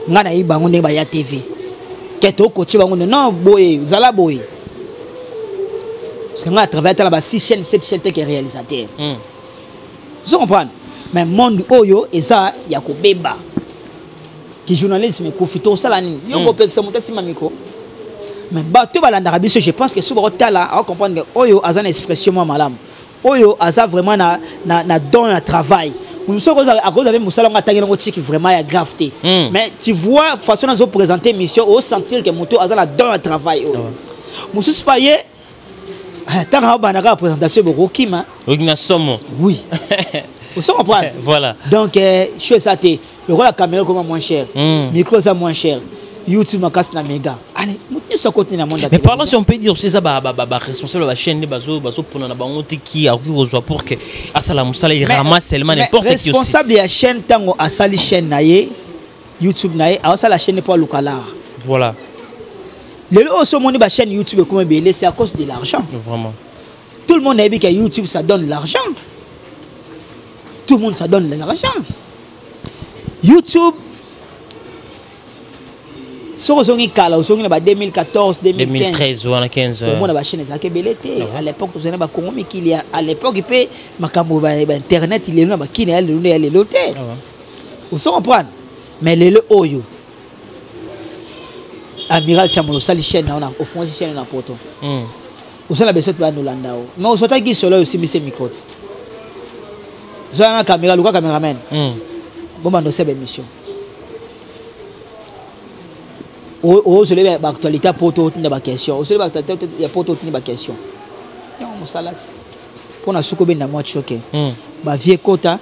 ngana ibango ne ba ya TV keto ko ci bango non boy zala boy parce que nga travailler dans ba 6 chaînes 7 chaînes que réalisateur vous comprenez mais monde oyo eza ya ko beba qui journalisme profite au salani yo ko peksa mutasi mamiko mais bato balandaka biso je pense que souvent tala on comprendre que oyo azan expression moi malam oyo aza vraiment na don à travail nous sommes à cause avec musala nga tangela ngotiki vraiment ya gravité mais tu vois façon de présenter mission au sentir que moto azan la don à travail mususu paye tant que banaka présentation bokima ogina somo oui vous comprenez voilà donc chose ça te le rôle la caméra comment moins cher micro ça moins cher YouTube ma casse na méga allez nous sommes continuer dans monde mais parlons si on peut dire c'est ça responsable de la chaîne bazo pour na bango qui a reçoit pour que asala musala il ramasse seulement n'importe qui aussi responsable de la chaîne tango asali chaîne naie YouTube naie a la chaîne pas localar voilà le lot sur mon chaîne YouTube comme belé c'est à cause de l'argent vraiment tout le monde a dit que YouTube ça donne l'argent tout le monde ça donne l'argent YouTube so ozongi kala ozongi na ba 2014 2013 ou en 15 au monde ba chaîne ça ke belete à l'époque to zena ba Congo mikili à l'époque pe makambo ba internet il est na ba kine ya le lote vous comprenez mais le oyo Amiral Chamolo sali chaîne na au fond chaîne na poto osala besoin ba no landao mais osota ki solo aussi mise micro zana caméra luka cameraman bon ba no sebe mission o je lève l'actualité pour toute une question. O je lève l'actualité pour toute une question. Et on salati. Pour na suko ben na moi choqué. Ba vie kota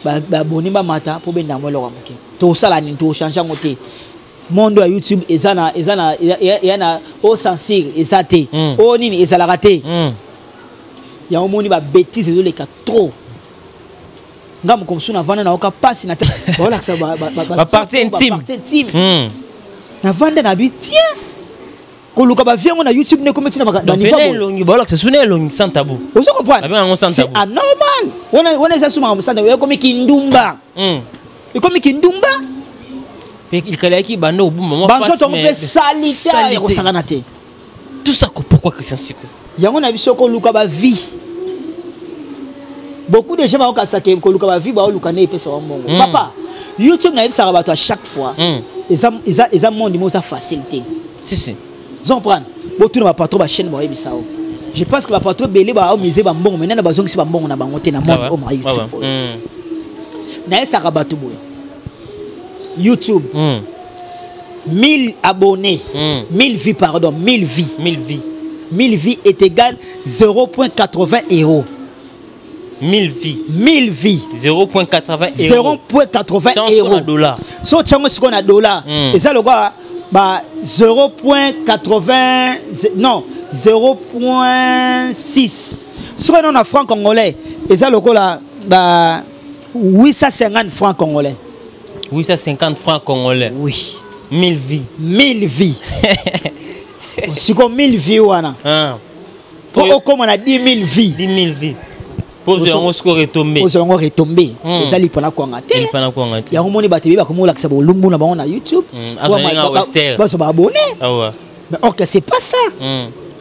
ba boni ba mata pour ben na moi lo amoke. To sala ni to changer ngote. Monde à YouTube ezana o censure ezate. O nini ezala raté. Ya o moni ba bêtise de les ka trop. Ngam comme suna vana na oka passe na voilà que ça ba partie intime. Na vanda na bi tiens koluka ba viengo na YouTube ne commettre na niveau longi bola c'est sonné longi sans tabou vous comprenez c'est anormal on ça suma sans tabou comme kindumba comme kindumba il kala ki bando buma face mais salita ko sanganate tout ça pourquoi que c'est ainsi yango na biso koluka ba vie beaucoup de gens vont kasake koluka ba vie ba luka ne pesa wa mongo papa YouTube na yebisa bato à chaque fois ils ont monde sa facilité si ils prendre botu na patron ba chaîne ba yebisa je pense que ba patron belé ba miser ba mbongo maintenant na bazong si ba mbongo na bango te na monde au YouTube na yesa bato boy YouTube 1000 abonnés 1000 vues pardon 1000 vies est égal 0.80 €. 1000 vies. 1000 vies. 0.80 €. $. So tu as un dollar. Et ça le gars, 0.80 non 0.6. Si on a franc congolais, et ça le gars là, 850 francs congolais. 850 francs congolais. Oui. 1000 vies. 1000 vies. Si comme 1000 vies wana. Pour comme on a 10 000 vies. 10 000 vies. Pour retomber. Pour retomber. Les alliés pendant quoi on a été. Il y a un monde qui va comme on l'a que ça va lumbu na on a YouTube. Bah abonné. Mais ok c'est pas ça.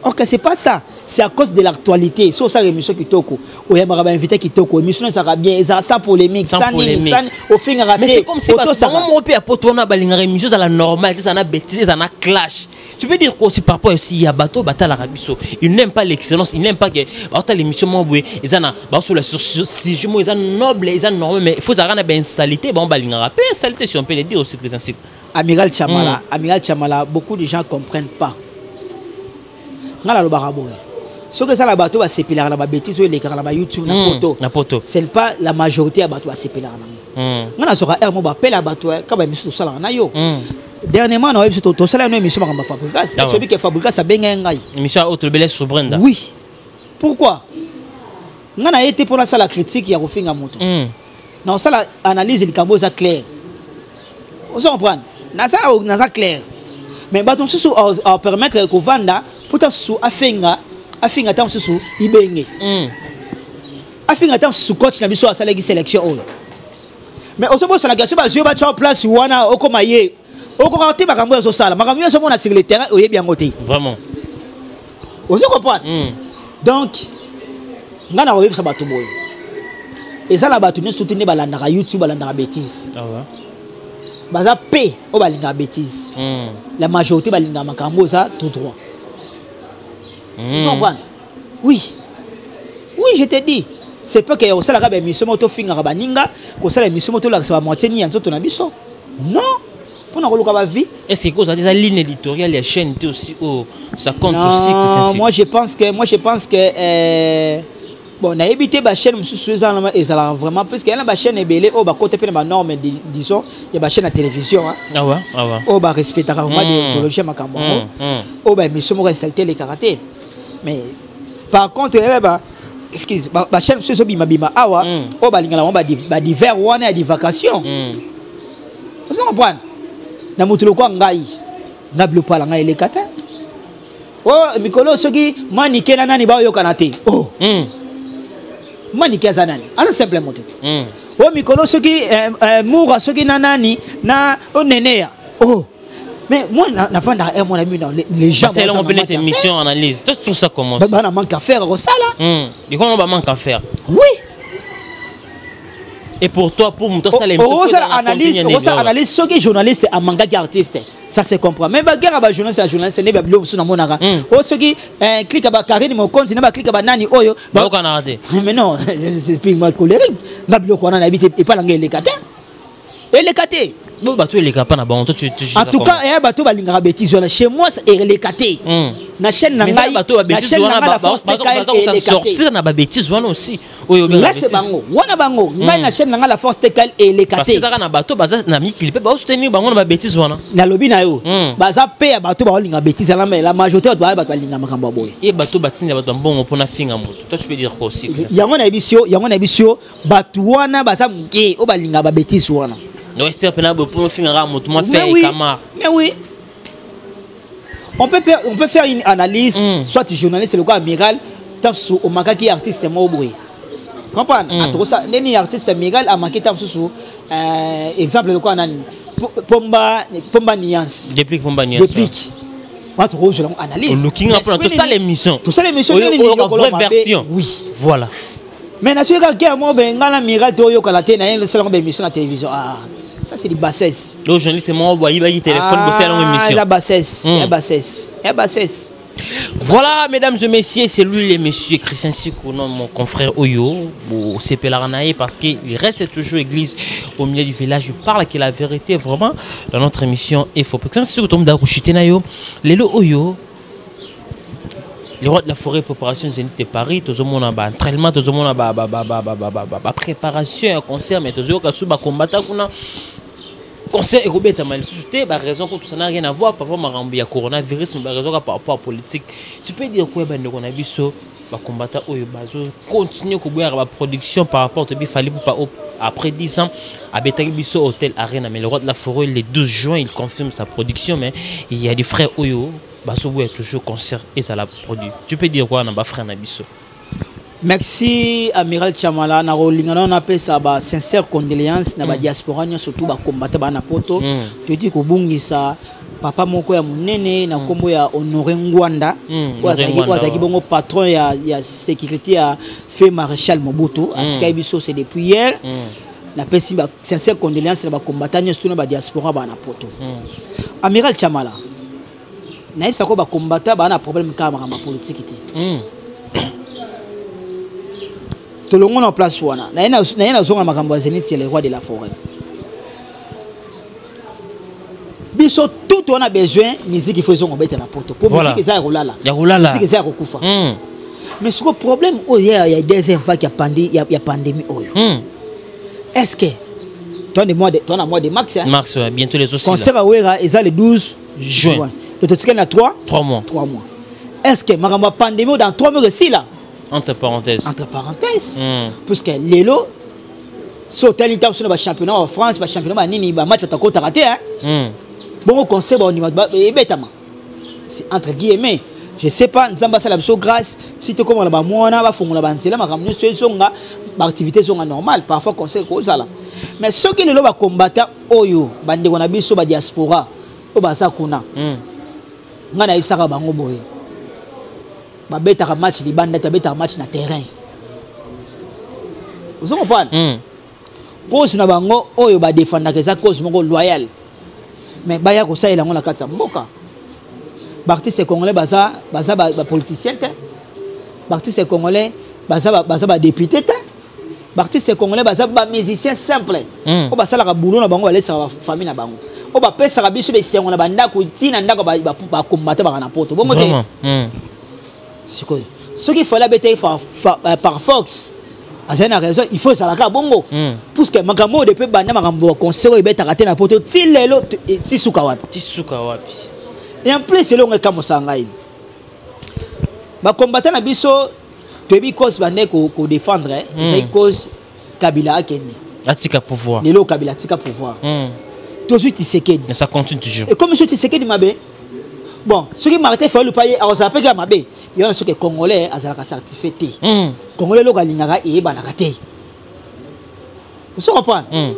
Ok c'est pas ça. C'est à cause de l'actualité. So ça émission qui toko. O ya mara ba invité qui toko. Émission ça va bien. Ça sans polémique, sans ni au fin raté. Mais c'est comme si on peut apporter na balinga émission ça la normale, ça na bêtise, ça na clash. Tu peux dire aussi par rapport aussi à bateau batala rabiso. Il n'aime pas l'excellence, il n'aime pas que autant l'émission moboué, ils en a ba sur la si je moi ils sont nobles, ils sont normal mais il faut ça rendre ben salité, bon balinga rappel, salité si on peut le dire aussi présent. Amiral Chamala, beaucoup de gens comprennent pas. Ngala lo barabo. Ce que ça la bateau va s'épiler la bêtise ou les car la YouTube na poto. C'est pas la majorité à bateau va s'épiler na. Ngala sera air mo ba pela bateau ka ba misu sala na yo. Dernièrement on a eu tout ça là une émission ma Fabrica, c'est celui qui Fabrica ça benga ngai. Émission autre belle sur Brenda. Oui. Pourquoi? Ngana été pour la salle critique ya kofinga moto. Na ça la analyse le cambo ça clair. Vous comprenez? Na ça clair. Mais bateau sous à permettre que vanda pour ta sous afinga tant sous ibenge. Afinga tant sous coach na biso asala gi sélection oyo. Mais au sommet sur la question ba jeu ba en place wana okomaye. Okoraté makambo ya sala. Makambo ya so mona sur le terrain oye bien côté. Vraiment. Vous comprenez? Donc ngana oye sa bato boy. Et ça la bato ne soutenir balanda YouTube balanda bêtise. Ah ouais. baza P o balinga bêtise. La majorité balinga makambo ça tout droit. Vous comprenez? Oui. Oui, je te dis. C'est pas que on sala ka émission moto finga ka baninga, ko sala émission moto la sa moitié ni nzoto na biso. Non. Pour na koluka ba vie. Est-ce que ça des lignes éditoriales les chaînes aussi ça compte non, aussi que moi je pense que bon, na évité ba chaîne monsieur et ça vraiment parce que y a ba chaîne belé au ba côté pe na norme disons, il y a ba chaîne à télévision hein. Ah ouais, ah ouais. Au ba respecter vraiment des théologiens makambo. Au ba émission mo ressalter les karaté. Mais par contre excuse ba chaîne monsieur bima bima awa au ba lingala ba divers wana ya vacation. Vous comprenez? Na mutulu kwa ngai ngablo pala ngai le kata. Oh mikolo soki manike na nani ba yo kanate. Oh. Manike za nani? Asa simplement. Oh mikolo soki moura soki na nani na onenea. Oh. Mais moi na fanda mon ami les gens c'est on peut une émission analyse. Tout ça commence. Bah na manque à faire ça là. Et comment on manque à faire? Oui. Et pour toi, pour moi, ça l'émission. Analyse, ce qui est journaliste et manga qui artiste, ça se comprend. Mais la guerre à journaliste, ce n'est pas bien sur mon ara. Ce qui clique à Karine, mon compte, n'est pas clique à Nani Oyo. Mais non, c'est plus mal colérique. Nablo qu'on a habité et pas l'anglais les catés. Et les catés. En tout cas, il y a un bateau qui a bêtise. Chez moi, c'est les catés. La chaîne n'a pas la force de sortir na bêtise aussi. Là c'est bango. Wana bango. La chaîne n'a la force de et les catés. Parce que ça na bateau baza na mi qui peut pas soutenir bango na bêtise wana. Na lobi na yo. Baza paye bateau ba linga bêtise la majorité doit bateau linga makamba boy. Et bateau batini bateau bongo pona finga moto. Toi tu peux dire quoi aussi? Yango na bisio bateau wana baza mke o ba linga ba bêtise wana. No ester penable pour finir à moto moi faire camar. Mais oui. On peut faire une analyse, soit journaliste, le quoi amiral, tant sous au maca qui artiste mobile. Comprendre? À trop ça, les artistes amiral a marqué tant sous exemple le quoi Pomba Niance. Déplique Pomba Niance. Déplique. Entre eux, je l'analyse. Looking up tout ça l'émission. Tout ça l'émission. Vraie version. Oui. Voilà. Mais naturellement, quand moi ben ngala amiral to yo kala te na une seule émission à la télévision. Ah, ça c'est des bassesses. Le journaliste c'est moi voyez il téléphone bosser à l'émission. La bassesse, la bassesse, la bassesse. Voilà mesdames et messieurs, c'est lui le monsieur Christian Sikou, mon confrère Oyo, c'est Pelaranaï parce qu'il reste toujours église au milieu du village. Il parle que la vérité vraiment dans notre émission est faux. Christian Sikou tombe d'akushite na yo, lelo Oyo. Les rois de la forêt préparation Zénith de Paris, tout le monde a entraînement, tout le monde a préparation à concert, mais tout le monde a combattu concert et Robert mal suscité, raison que tout ça n'a rien à voir par rapport à la coronavirus, mais raison par rapport à la politique. Tu peux dire quoi ben on a vu ça, combattre au bazo continuer à boire la production par rapport au fallait pas après 10 ans à Betagbiso Hôtel Arena, mais le roi de la forêt le 12 juin il confirme sa production, mais il y a des frères Oyo. Basobo est toujours concert et ça l'a produit. Tu peux dire quoi dans frère Nabiso? Merci Amiral Chamala. On appelle ça sincère condoléances na diaspora surtout ba combattre ba na poto. Tu dis ko bungisa papa moko ya munene na kombo ya Honoré Ngwanda. Wazaki bongo patron ya sécurité ya fait maréchal Mobutu. Atika biso c'est depuis hier. Na pesi ba sincère condoléances na ba combattant surtout na ba diaspora ba na poto. Amiral Chamala. Naïf ça ba combattre ba na problème ka ma politique ti. Tout le monde en place wana. Na yena zonga makambo Zénith c'est le roi de la forêt. Biso tout on a besoin musique il faut zonga bête na poto. Pour musique ça rolala. Ya rolala. Musique ça kokufa. Mais ce problème il y a des enfants qui a pandémie Est-ce que ton mois de mars hein? Mars bientôt les aussi. Concert à Ouera est le 12 juin. Et tu sais qu'il y a 3 mois. Est-ce que ma pandémie dans 3 mois aussi là? Entre parenthèses. Parce que l'élo, si au tel état sur le championnat en France, le championnat nini, match à côté raté hein. Bon concert au niveau c'est entre guillemets. Je sais pas, nous avons la grâce. Si tu commences là-bas, moi, on a fait la banque, ma activité sont normale. Parfois, concert comme ça là. Mais ceux qui ne l'ont pas combattu, oyo, bande on a vu sur la diaspora, au basa kuna. On a eu ça à bango boy. Ba beta match li bande, ta beta match na terrain. Vous comprenez? Cause na bango oyo ba défendre que ça cause moko loyal. mais baya ko ça elango na katsa mboka artiste congolais baza politicien te artiste congolais baza député te artiste congolais baza musicien simple o basala ka boulot na bango balesa ba famille na bango o ba pesa ka biso be sengo na banda ko tina ndako ba combattre ba na poto bongo te sikoyo ce qu'il fallait bêter par Fox azana raison il faut ça la ka bongo parce que makambo depuis banda makambo conseil e beta raté na poto ti lelo ti suka wapi et en plus c'est longue comme sangai ba combattre na biso tebi cause bande ko défendre c'est cause Kabila akeni atika pouvoir lelo Kabila atika pouvoir toujours Tshisekedi mais ça continue toujours et comme Tshisekedi mabe bon ce qui m'arrête fait le payer alors ça peut que mabe il y a ce que congolais azalaka certifié congolais lo kalingaka e banaka te vous comprenez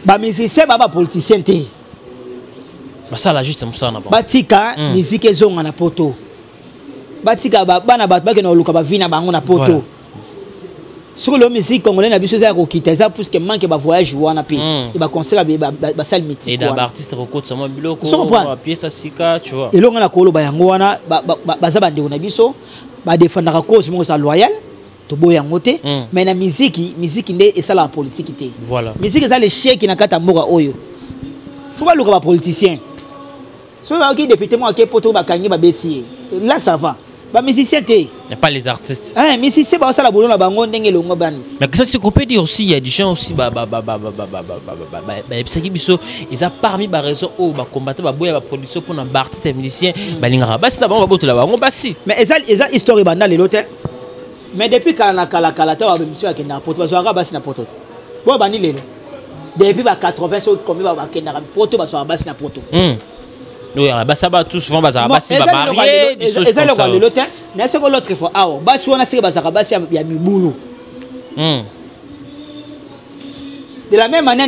ba musicien ba politicien te ba ça la juste ça na ba batika musique ezonga na poto batika bana bat ba ke na luka ba vina bango na poto sur le musique congolais na biso za ko kiteza parce que manque ba voyage wana pi et ba concert ba salle mythique et ba artiste recorde sama biloko ba pièce sika tu vois et longa na kolo ba yango wana ba za bande na biso ba défendre cause mo sa loyal to boyango te mais na musique nde esala politique te voilà musique ça les chiens qui na kata mboka oyo faut pas luka ba politicien so ba ki député mo ke poto ba kangi ba beti là ça va ba musicien té mais pas les artistes musicien ba ça la boulot na bango ndenge longo bani mais que ça c'est qu'on peut dire aussi il y a des gens aussi ebisaki biso ils a parmi ba raison o ba combattre ba boya ba production pour na artiste musicien ba lingara basi na bango ba botola bango basi mais eza histoire banda le lote mais depuis kala ta ba monsieur akenda poto ba soara basi na poto bo bani lelo depuis ba 80 so comme ba kenda poto ba soara basi na poto oui, ça va tout souvent ça va c'est marié des choses comme ça. Mais c'est que l'autre fois ah bah si on a c'est bah ça va c'est il y a mi boulot. De la même manière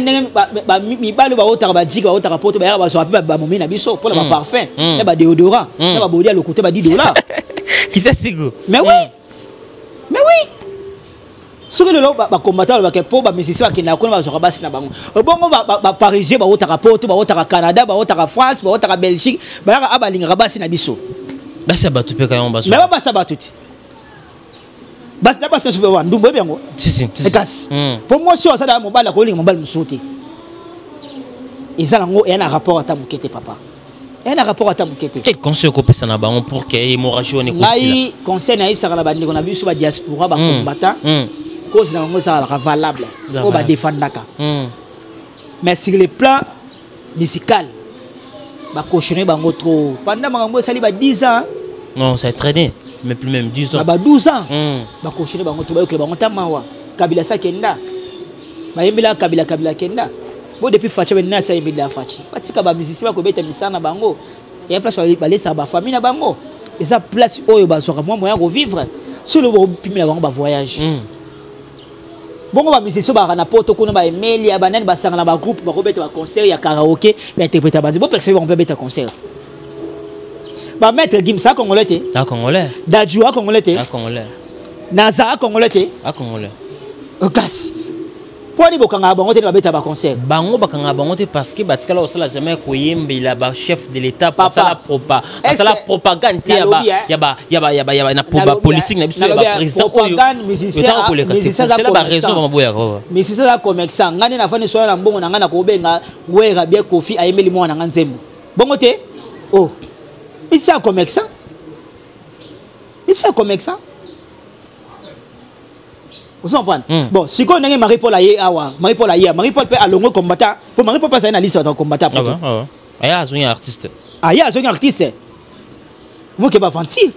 mi balo ba otara ba jika otara poto ba ba so ba momi na biso pour le parfum, na ba déodorant, na ba body à le côté ba $10. Qui c'est sigo? Mais oui. Ce que le combattant ba ke po ba musicien qui na ko ba so ba basi na bango. Bongo ba parisien ba otara poto ba otara Canada ba otara France ba otara Belgique ba aba linga basi na biso. Basi ba tupe kayon baso. Mais ba sa ba tuti. Basi na basi so ba ndumbo biango. Si. Pour moi si on ça da mo bala ko linga mo bala musote. Ezala ngo et un rapport à ta mukete papa. Un rapport à ta mukete. Quel conseil qu'on peut ça na bango pour que hémorragie on est conseil. Conseil na isa kala ba ndiko na biso ba diaspora ba combattant. Cause na ngo ça valable o ba défendaka mais sur le plan musical ba cautionner bango trop pendant bango sali ba 10 ans non ça a traîné mais plus même 10 ans ba 12 ans ba cautionner bango trop ba que bango tamawa Kabila sa kenda ba yembela Kabila kenda bo depuis facha ben na sa yembela fachi batika ba musicien ba ko beta misana bango et place ba laisser ba famille na bango et ça place oyo ba soka moyen de vivre sur le pimi na bango ba voyage bongo ba musicien ba na poto kuna ba email ya banane ba sanga na ba groupe ba robeta ba concert ya karaoké ba interpréter ba bo percevoir on peut beta concert ba maître Gimsa congolais te congolais Dadjou congolais te congolais Naza congolais te congolais gas pour ni bokanga bango te ba beta ba concert bango bakanga bango te parce que batikala osala jamais koyembela ba chef de l'état pour ça la propagande ya ba na politique na biso ba président propagande musicien c'est la raison ba boya ko musicien za commerçant ngani na fani sola na mbongo na ngana ko benga wera bien Kofi ayembeli mwana nga nzembo bongo te oh musicien commerçant vous comprenez bon si qu'on a Marie-Paul aye awa Marie-Paul peut alongo combattant pour Marie-Paul passer na liste de combattant aya azonga artiste moi que ba fanti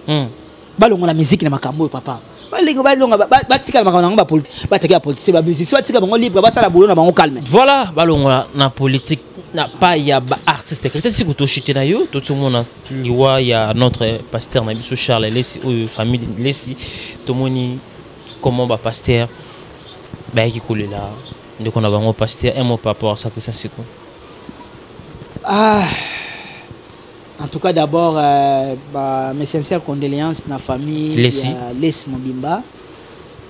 balongo na musique na makambo papa balonga batika makambo na ba bataka politique ba musicien batika bango libre ba sala boulot na bango calme voilà balongo na politique na pas ya ba artiste Christian si kuto chité na yo tout le monde liwa ya notre pasteur na biso Charles Lessi ou famille Lessi tomoni comment va pasteur qui coule là donc on a un pasteur un mot par rapport à ça que ça c'est quoi en tout cas d'abord mes sincères condoléances na famille Lessi Mobimba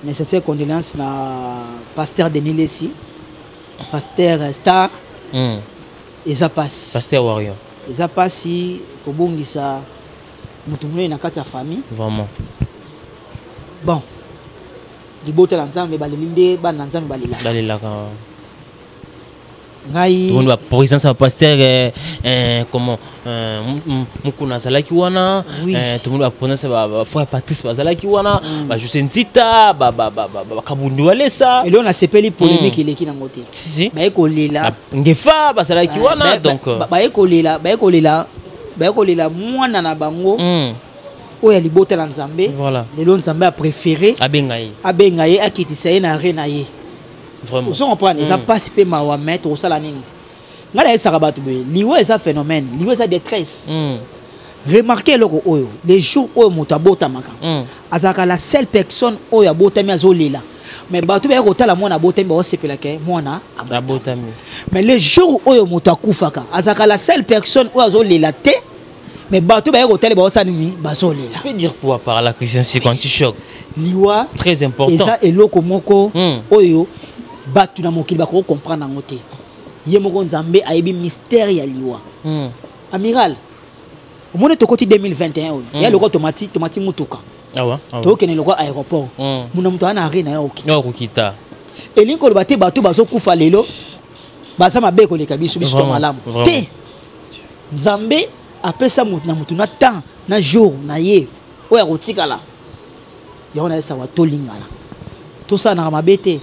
mes sincères condoléances na pasteur Denis Lessi pasteur Star eza pasi Pasteur Warrior. eza pasi kobongisa moto monene na kati ya famille Vraiment. bon libotela nzambe baleli nde bana nzambe balela Balelaka. ngai Tout le monde par exemple ça pasteur comment mukuna zalaki wana tout le monde va prendre ça va frère Patrice bazalaki wana ba juste nzita ba kabundi walesa et là on a sepeli polémique eleki na ngote si ba ekolela ngefa bazalaki wana donc ba ekolela mwana na bango oyo ya libotela nzambe voilà lelo nzambe a préféré abenga ye akitisa ye na reine ye vraiment vous comprenez ça passe pe mawa mettre au sala nini ngala esaka batu be liwe eza phénomène liwe eza détresse remarquez loko oyo les jours oyo moto abotamaka azaka la seule personne oyo abotami azolela mais batu ba kotala mwana abotami ba osepelaka mwana abotami mais les jours oyo moto akufaka azaka la seule personne oyo azolela te mais batu ba kotala ba osani ni bazolela. Tu peux dire quoi par la Christian c'est quand tu choques liwa très important et ça eloko moko oyo batu na mokili bako comprendre ngo te ye moko nzambe ayebi mystère ya liwa amiral omone tokoti 2021 oyo ya loko tomati mutuka awa tokene loko aéroport muna muto ana arena ya oki okita elinko bate batu bazo kufa lelo baza mabe ko leka biso biso malamu te nzambe apesa mutu na mutu na temps na jour na ye oya kotikala ya ona esa wato lingala tout ça na mabete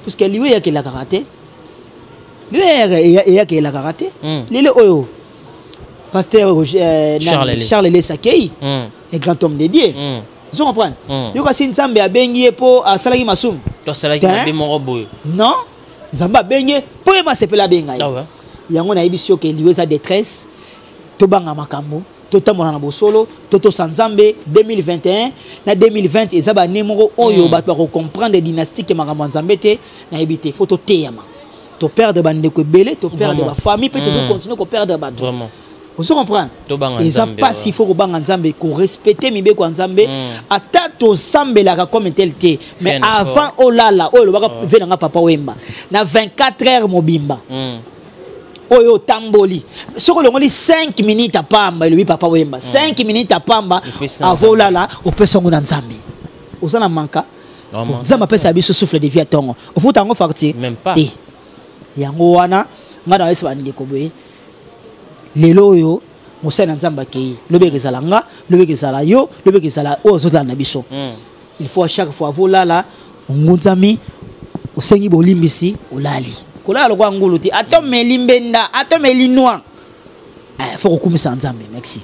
parce que liwe ya kela karaté liwe ya kela karaté lele oyo pasteur Charles Lesakei un grand homme de Dieu vous comprenez yo kasi nzambe abengi po asalaki masumu to asalaki na bemo boyo non nzambe abengi po e masepela benga yango na yebisio ke liwe sa détresse to banga makambo totamona na bosolo toto sanzambe 2021 na 2020 ezaba nemoko oyo bato ba comprendre dynastique makambo nzambe te na ebité photo teyama to perdre bandeko belé to perdre ba famille peut to continuer ko perdre bato vraiment vous comprenez et ça pas si faut ko banga nzambe ko respecter mibe ko nzambe ata to sambelaka comme tel te mais avant olala oyo baka venanga papa wemba na 24 heures mobimba oyo tamboli soko longoli 5 minutes apamba le papa wemba 5 minutes apamba avolala opesongo na nzambe osana manka nzambe pesa biso souffle de vie atongo ofuta ngo farti te yango wana ngana wese bandeko boye lelo oyo mosana nzambe akei lobeke zala nga lobeke zala yo lobeke zala ozotala na biso il faut à chaque fois volala ngunzami osengi bolimbisi olali kola lokwa ngulu ti atomeli mbenda atomeli noir faut kokumisa nzambe merci.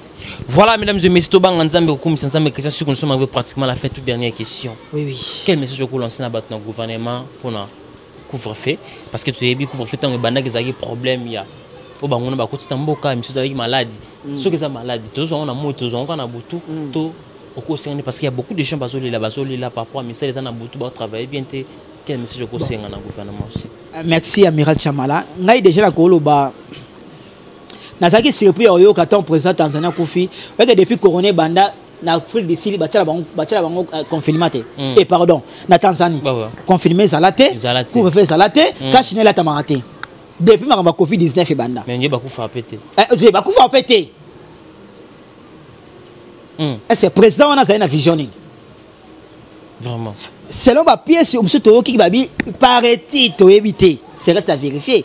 Voilà mesdames et messieurs, Tobang Nzambe kokumisa nzambe question nous sommes arrivés pratiquement à la fin toute dernière question. Oui. Quel message vous lancez dans votre gouvernement pour na couvre-feu parce que tu es bien couvre-feu tant que banda que des problèmes il y a au bango ba kotita mboka monsieur zali maladie ceux qui sont malades tous on a moto tous on a butu to parce qu'il y a beaucoup de gens basoli là par rapport à mais les gens na butu ba travailler bien te. Quel message vous lancez dans le gouvernement aussi? Merci Amiral Chamala. Ngai déjà la koloba nazaki surpris oyo katon président Tanzania Kofi que depuis couronné banda na Afrique du Sud batala bango confinement et pardon na Tanzanie confinement zalate couvre-feu zalate kachine la tamarate depuis ma Covid-19 banda mais ba kufa pété ba kufa pété est-ce président on a ça une visioning vraiment selon ma pièce monsieur Toro qui babi paraît-il to éviter c'est reste à vérifier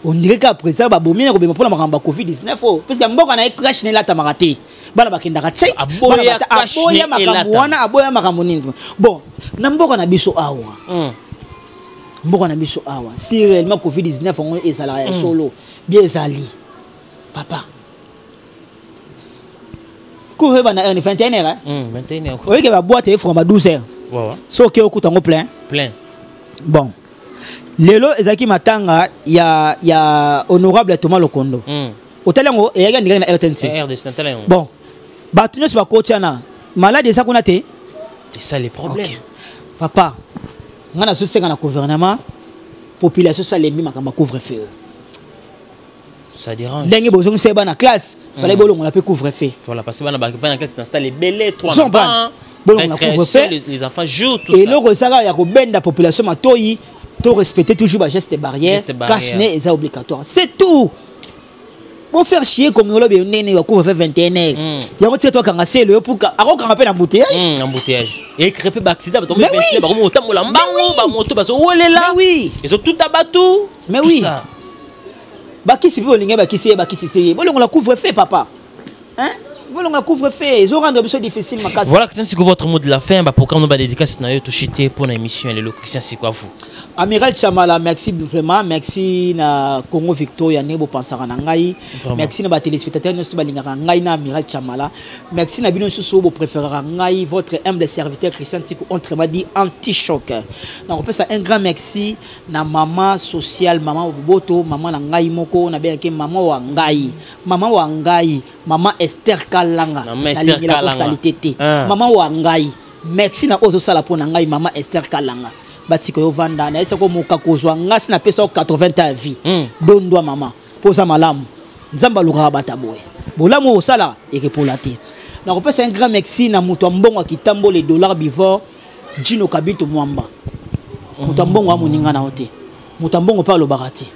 on dirait qu'à présent ba bomina ko be pour la makamba Covid-19 parce que mboka na crash ne la tamarate bana bakendaka check bana aboya makambo wana aboya makambo nini bon na mboka na biso awa mboka na biso awa si réellement Covid-19 on est salarié solo bien zali papa ko heba na 21 heures 21 heures oui que ba boîte est from 12 heures so que okutango plein bon lelo ezaki matanga ya honorable Thomas Lokondo otalango eyaka ndika na RTNC bon batu nyonso bakotiana malade esa kuna te c'est ça les problèmes papa ngana so senga na gouvernement population ça lembi makamba couvre-feu ça dérange ndenge bozongi seba na classe fallait bolongo na pe couvre-feu voilà parce que bana ba na classe na salle belé 3 bolongo na couvre-feu les enfants jouent tout ça et loko saka ya ko benda population matoyi to respecter toujours les gestes barrières cache-nez est obligatoire c'est tout pour faire chier comme on l'a bien né couvre 21 heures il y a aussi toi quand c'est le pour alors quand on appelle embouteillage et crêper accident ba tomber 21 ba mo tamola mbango ba moto ba so wolela oui ils ont tout abattu mais oui ba qui si veut linga ba qui c'est bon on la couvre fait papa hein voilà, on couvre-feu. Ils ont rendu ça difficile. Voilà, Christian Siko, votre mot de la fin. Pour quand nous va dédicacer tout chité pour l'émission. Le Christian Siko à vous. Amiral Chamala, merci vraiment. Merci na Congo Victoria Nebo Pansara Nangai. Merci na téléspectateurs nous balinga Nangai na Amiral Chamala. Merci na bino sous vos préférés Nangai. Votre humble serviteur Christian Siko autrement dit anti-choc. Donc on peut ça un grand merci na maman sociale, maman Boboto, maman Nangai Moko, na bien que maman Wangai, maman Esther Kalanga, maman Wangai. Merci na ozo sala pour Nangai, maman Esther Kalanga. Batiko yo vanda na esa ko mukakozwa ngasi na pesa 80 à vie. Dondwa maman. Posa malamu. Nzamba lukaka bataboye. Bolamu osala ekepolate. Na ko pesa un grand merci na muto mbongo kitambo les dollars bivor Dino Kabito Mwamba. Muto mbongo amoninga na hote. Muto mbongo pa lo barati.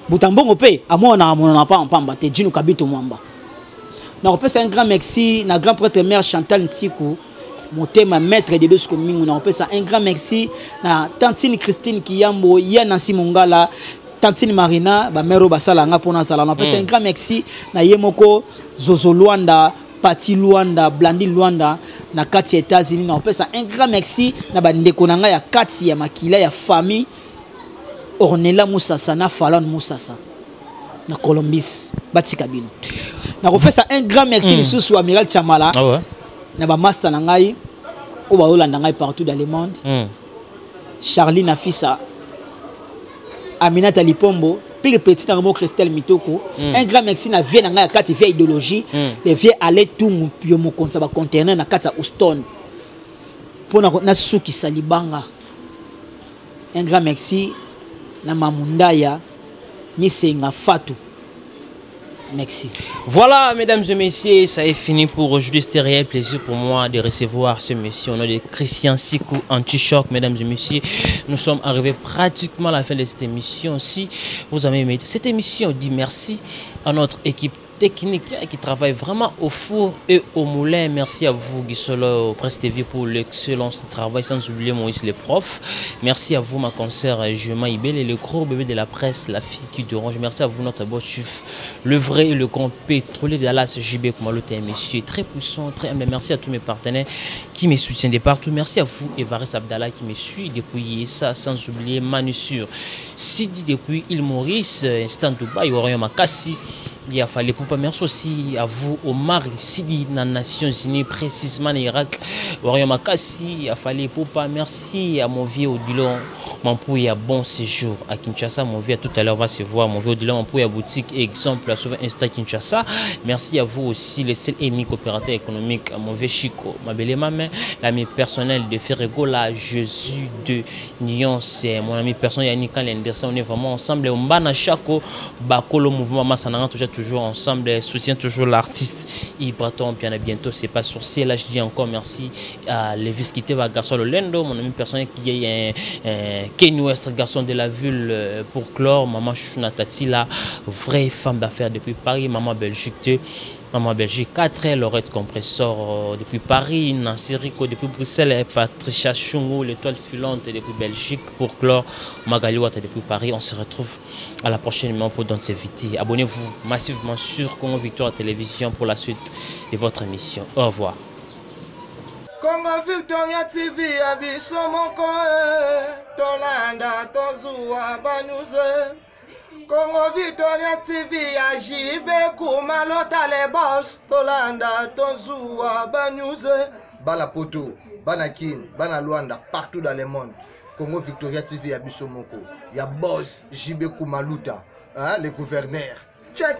Muto mbongo pe amona pa mpamba te Dino Kabito Mwamba. Na ko pesa un grand merci na grand prêtre mère Chantal Ntiku. Mon thème maître de deux communes, on peut ça un grand merci na tantine Christine Kiyambo, Yanasi Mongala, tantine Marina, ba mero basala nga pona sala. On peut ça un grand merci na Yemoko, Zozo Luanda, Pati Luanda, Blandi Luanda, na Kati États-Unis. On peut ça un grand merci na ba ndeko nanga ya Kati ya Makila ya famille Ornella Moussassa na Falon Moussassa na Columbus, Batika Bino. Na on fait ça un grand merci sous Amiral Chamala. Ah ouais. Na ba master nangai o ba olanda ngai partout dans le monde Charlie Nafisa Aminata Lipombo puis petit na mo Christelle Mitoko un grand merci na vie ngai kati vie idéologie les vie aller tout yo mo konta ba conteneur na kati Houston pona na suki salibanga un grand merci na Mamundaya Misenga Fatou. Merci. Voilà, mesdames et messieurs, ça est fini pour aujourd'hui. C'était un réel plaisir pour moi de recevoir ce monsieur. On a de Christian Siko Anti-Choc, mesdames et messieurs. Nous sommes arrivés pratiquement à la fin de cette émission. Si vous avez aimé cette émission, on dit merci à notre équipe technique qui travaille vraiment au four et au moulin. Merci à vous, Guissolo Presse TV, pour l'excellent travail, sans oublier Moïse le prof. Merci à vous, ma consoeur Juma Ibel et le gros bébé de la presse, la fille qui dérange. Merci à vous, notre boss chef, le vrai et le grand pétrolier de Dallas, JB Kumalote, monsieur, très puissant, très humble. Merci à tous mes partenaires qui me soutiennent de partout. Merci à vous, Evaris Abdallah, qui me suit depuis ça, sans oublier Manusur Sidi depuis Île Maurice, Instant Dubaï, Orion Makassi. Il a fallu pour pas merci aussi à vous Omar Sidi dans les Nations Unies précisément en Irak Warrior Makassi. Il a fallu pour pas merci à mon vieux Odilon Mampouya bon séjour à Kinshasa. Mon vieux tout à l'heure va se voir mon vieux Odilon Mampouya boutique exemple à sauver Insta Kinshasa. Merci à vous aussi le seul et unique opérateur économique à mon vieux Chico ma belle maman l'ami personnel de Ferregola Jésus de Nyon c'est mon ami personnel Yannick Lenderson. On est vraiment ensemble on bana Chako Bakolo mouvement Massananga toujours ensemble, soutient toujours l'artiste Ibraton bien bientôt c'est pas sorcier. Là je dis encore merci à Lévis Kité garçon Lolendo, mon ami personnel qui est un Ken West garçon de la ville pour clore maman Chunatati la vraie femme d'affaires depuis Paris, maman Belgique. Maman Belgique, 4 Laurette Compressor depuis Paris, Nancy Rico depuis Bruxelles, Patricia Chungo, l'étoile filante depuis Belgique, pour clore Magali Ouattara depuis Paris. On se retrouve à la prochaine numéro pour Don't S'éviter. Abonnez-vous massivement sur Congo Victoire Télévision pour la suite de votre émission. Au revoir. Congo Victoria TV, abiso moko Tolanda tozua banyuze. Congo Victoria TV ajibe kumalota le boss Tolanda tozua banyuze. Bala poto, bana kin, bana Luanda partout dans le monde. Congo Victoria TV abiso moko. Ya boss JB Kumaluta, hein, le gouverneur. Check.